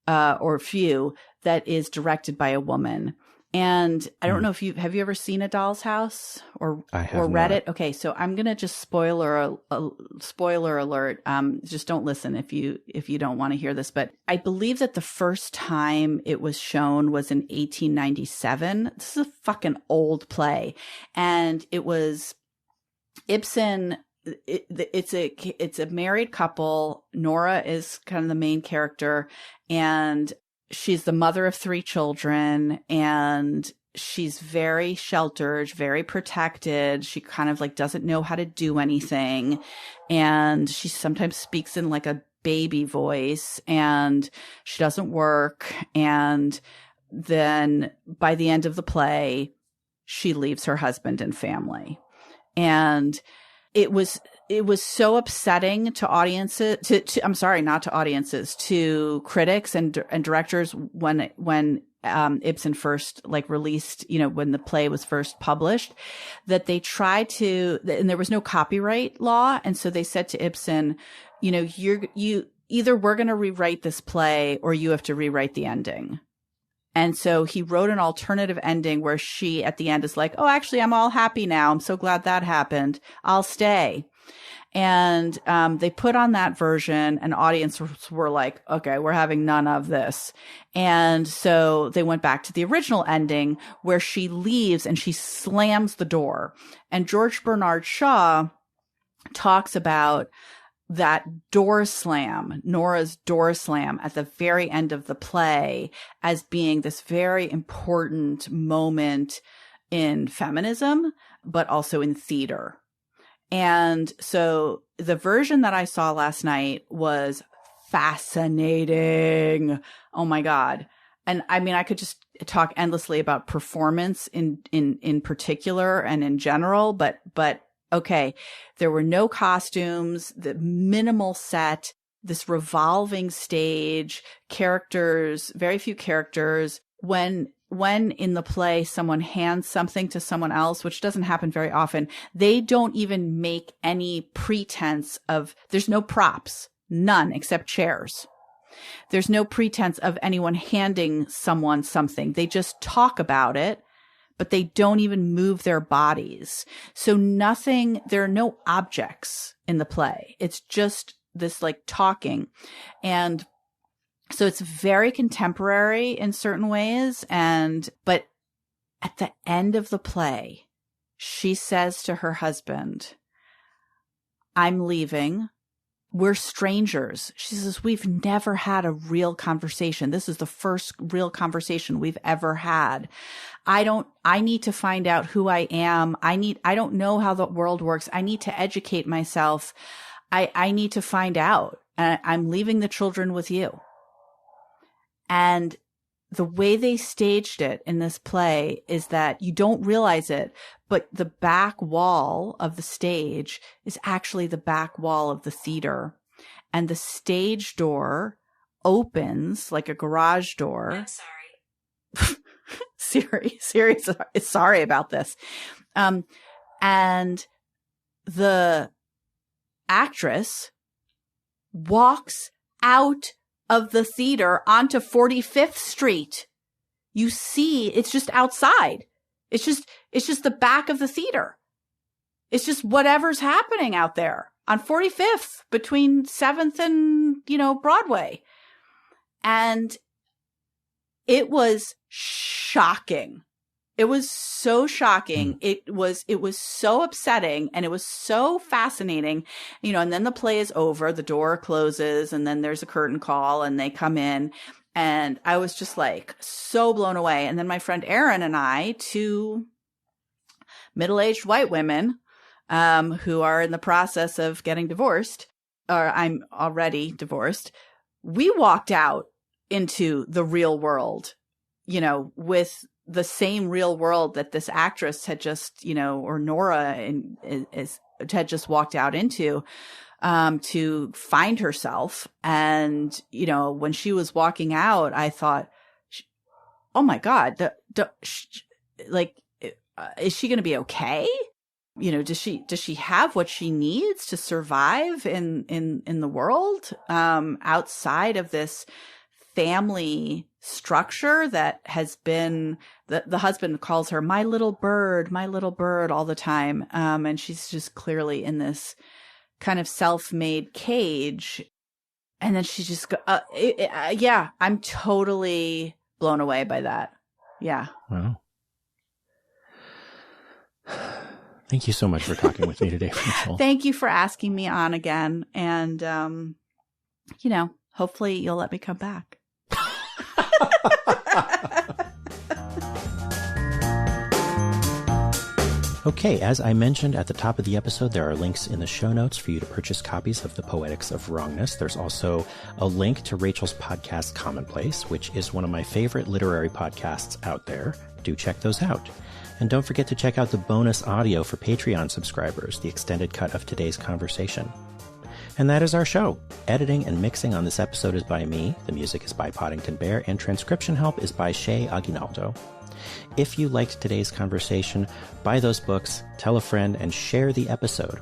or few, that is directed by a woman. And I don't know if have you ever seen A Doll's House or read it? Okay, so I'm gonna just spoiler alert. Just don't listen if you don't want to hear this. But I believe that the first time it was shown was in 1897. This is a fucking old play, and it was Ibsen. It's a married couple. Nora is kind of the main character, and she's the mother of 3 children, and she's very sheltered, very protected. She kind of like doesn't know how to do anything. And she sometimes speaks in like a baby voice, and she doesn't work. And then by the end of the play, she leaves her husband and family. And it was so upsetting to audiences, to critics and directors when Ibsen first released, when the play was first published, that they tried to, and there was no copyright law. And so they said to Ibsen, either we're going to rewrite this play or you have to rewrite the ending. And so he wrote an alternative ending where she at the end is like, oh, actually, I'm all happy now. I'm so glad that happened. I'll stay. And they put on that version, and audiences were like, okay, we're having none of this. And so they went back to the original ending where she leaves and she slams the door. And George Bernard Shaw talks about that door slam, Nora's door slam at the very end of the play, as being this very important moment in feminism, but also in theater. And so the version that I saw last night was fascinating. Oh my God. And I mean, I could just talk endlessly about performance in particular and in general, but okay, there were no costumes, the minimal set, this revolving stage, characters, very few characters. When in the play someone hands something to someone else, which doesn't happen very often, they don't even make any pretense of, there's no props, none except chairs. There's no pretense of anyone handing someone something. They just talk about it, but they don't even move their bodies. So there are no objects in the play. It's just this like talking. And so it's very contemporary in certain ways. But at the end of the play, she says to her husband, I'm leaving. We're strangers. She says, we've never had a real conversation. This is the first real conversation we've ever had. I need to find out who I am. I don't know how the world works. I need to educate myself. I need to find out. I'm leaving the children with you. And the way they staged it in this play is that you don't realize it, but the back wall of the stage is actually the back wall of the theater. And the stage door opens like a garage door. I'm sorry. sorry about this. And the actress walks out of the theater onto 45th Street. You see, it's just outside. It's just the back of the theater. It's just whatever's happening out there on 45th between 7th and, Broadway. And it was shocking. It was so shocking. It was so upsetting, and it was so fascinating, and then the play is over, the door closes, and then there's a curtain call and they come in, and I was just like so blown away. And then my friend Erin and I, two middle-aged white women, who are in the process of getting divorced, or I'm already divorced, we walked out into the real world, with the same real world that this actress had just, or Nora had just walked out into, to find herself. And, when she was walking out, I thought, oh my God, is she going to be okay? Does she have what she needs to survive in the world, outside of this family structure that has been, the husband calls her my little bird all the time. And she's just clearly in this kind of self-made cage. And then she just I'm totally blown away by that. Yeah. Wow. Thank you so much for talking with me today, Rachel. Thank you for asking me on again. And, hopefully you'll let me come back. Okay, as I mentioned at the top of the episode, there are links in the show notes for you to purchase copies of the Poetics of Wrongness. There's also a link to Rachel's podcast, Commonplace, which is one of my favorite literary podcasts out there. Do check those out. And don't forget to check out the bonus audio for Patreon subscribers, the extended cut of today's conversation. And that is our show. Editing and mixing on this episode is by me, the music is by Poddington Bear, and transcription help is by Shay Aguinaldo. If you liked today's conversation, buy those books, tell a friend, and share the episode.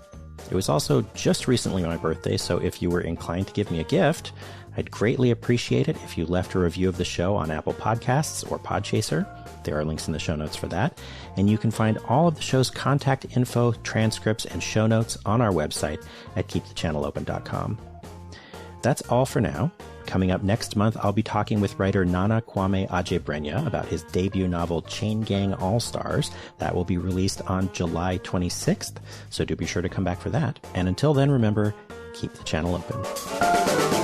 It was also just recently my birthday, so if you were inclined to give me a gift, I'd greatly appreciate it if you left a review of the show on Apple Podcasts or Podchaser. There are links in the show notes for that. And you can find all of the show's contact info, transcripts, and show notes on our website at keepthechannelopen.com. That's all for now. Coming up next month, I'll be talking with writer Nana Kwame Adjei-Brenyah about his debut novel, Chain Gang All-Stars. That will be released on July 26th, so do be sure to come back for that. And until then, remember, keep the channel open.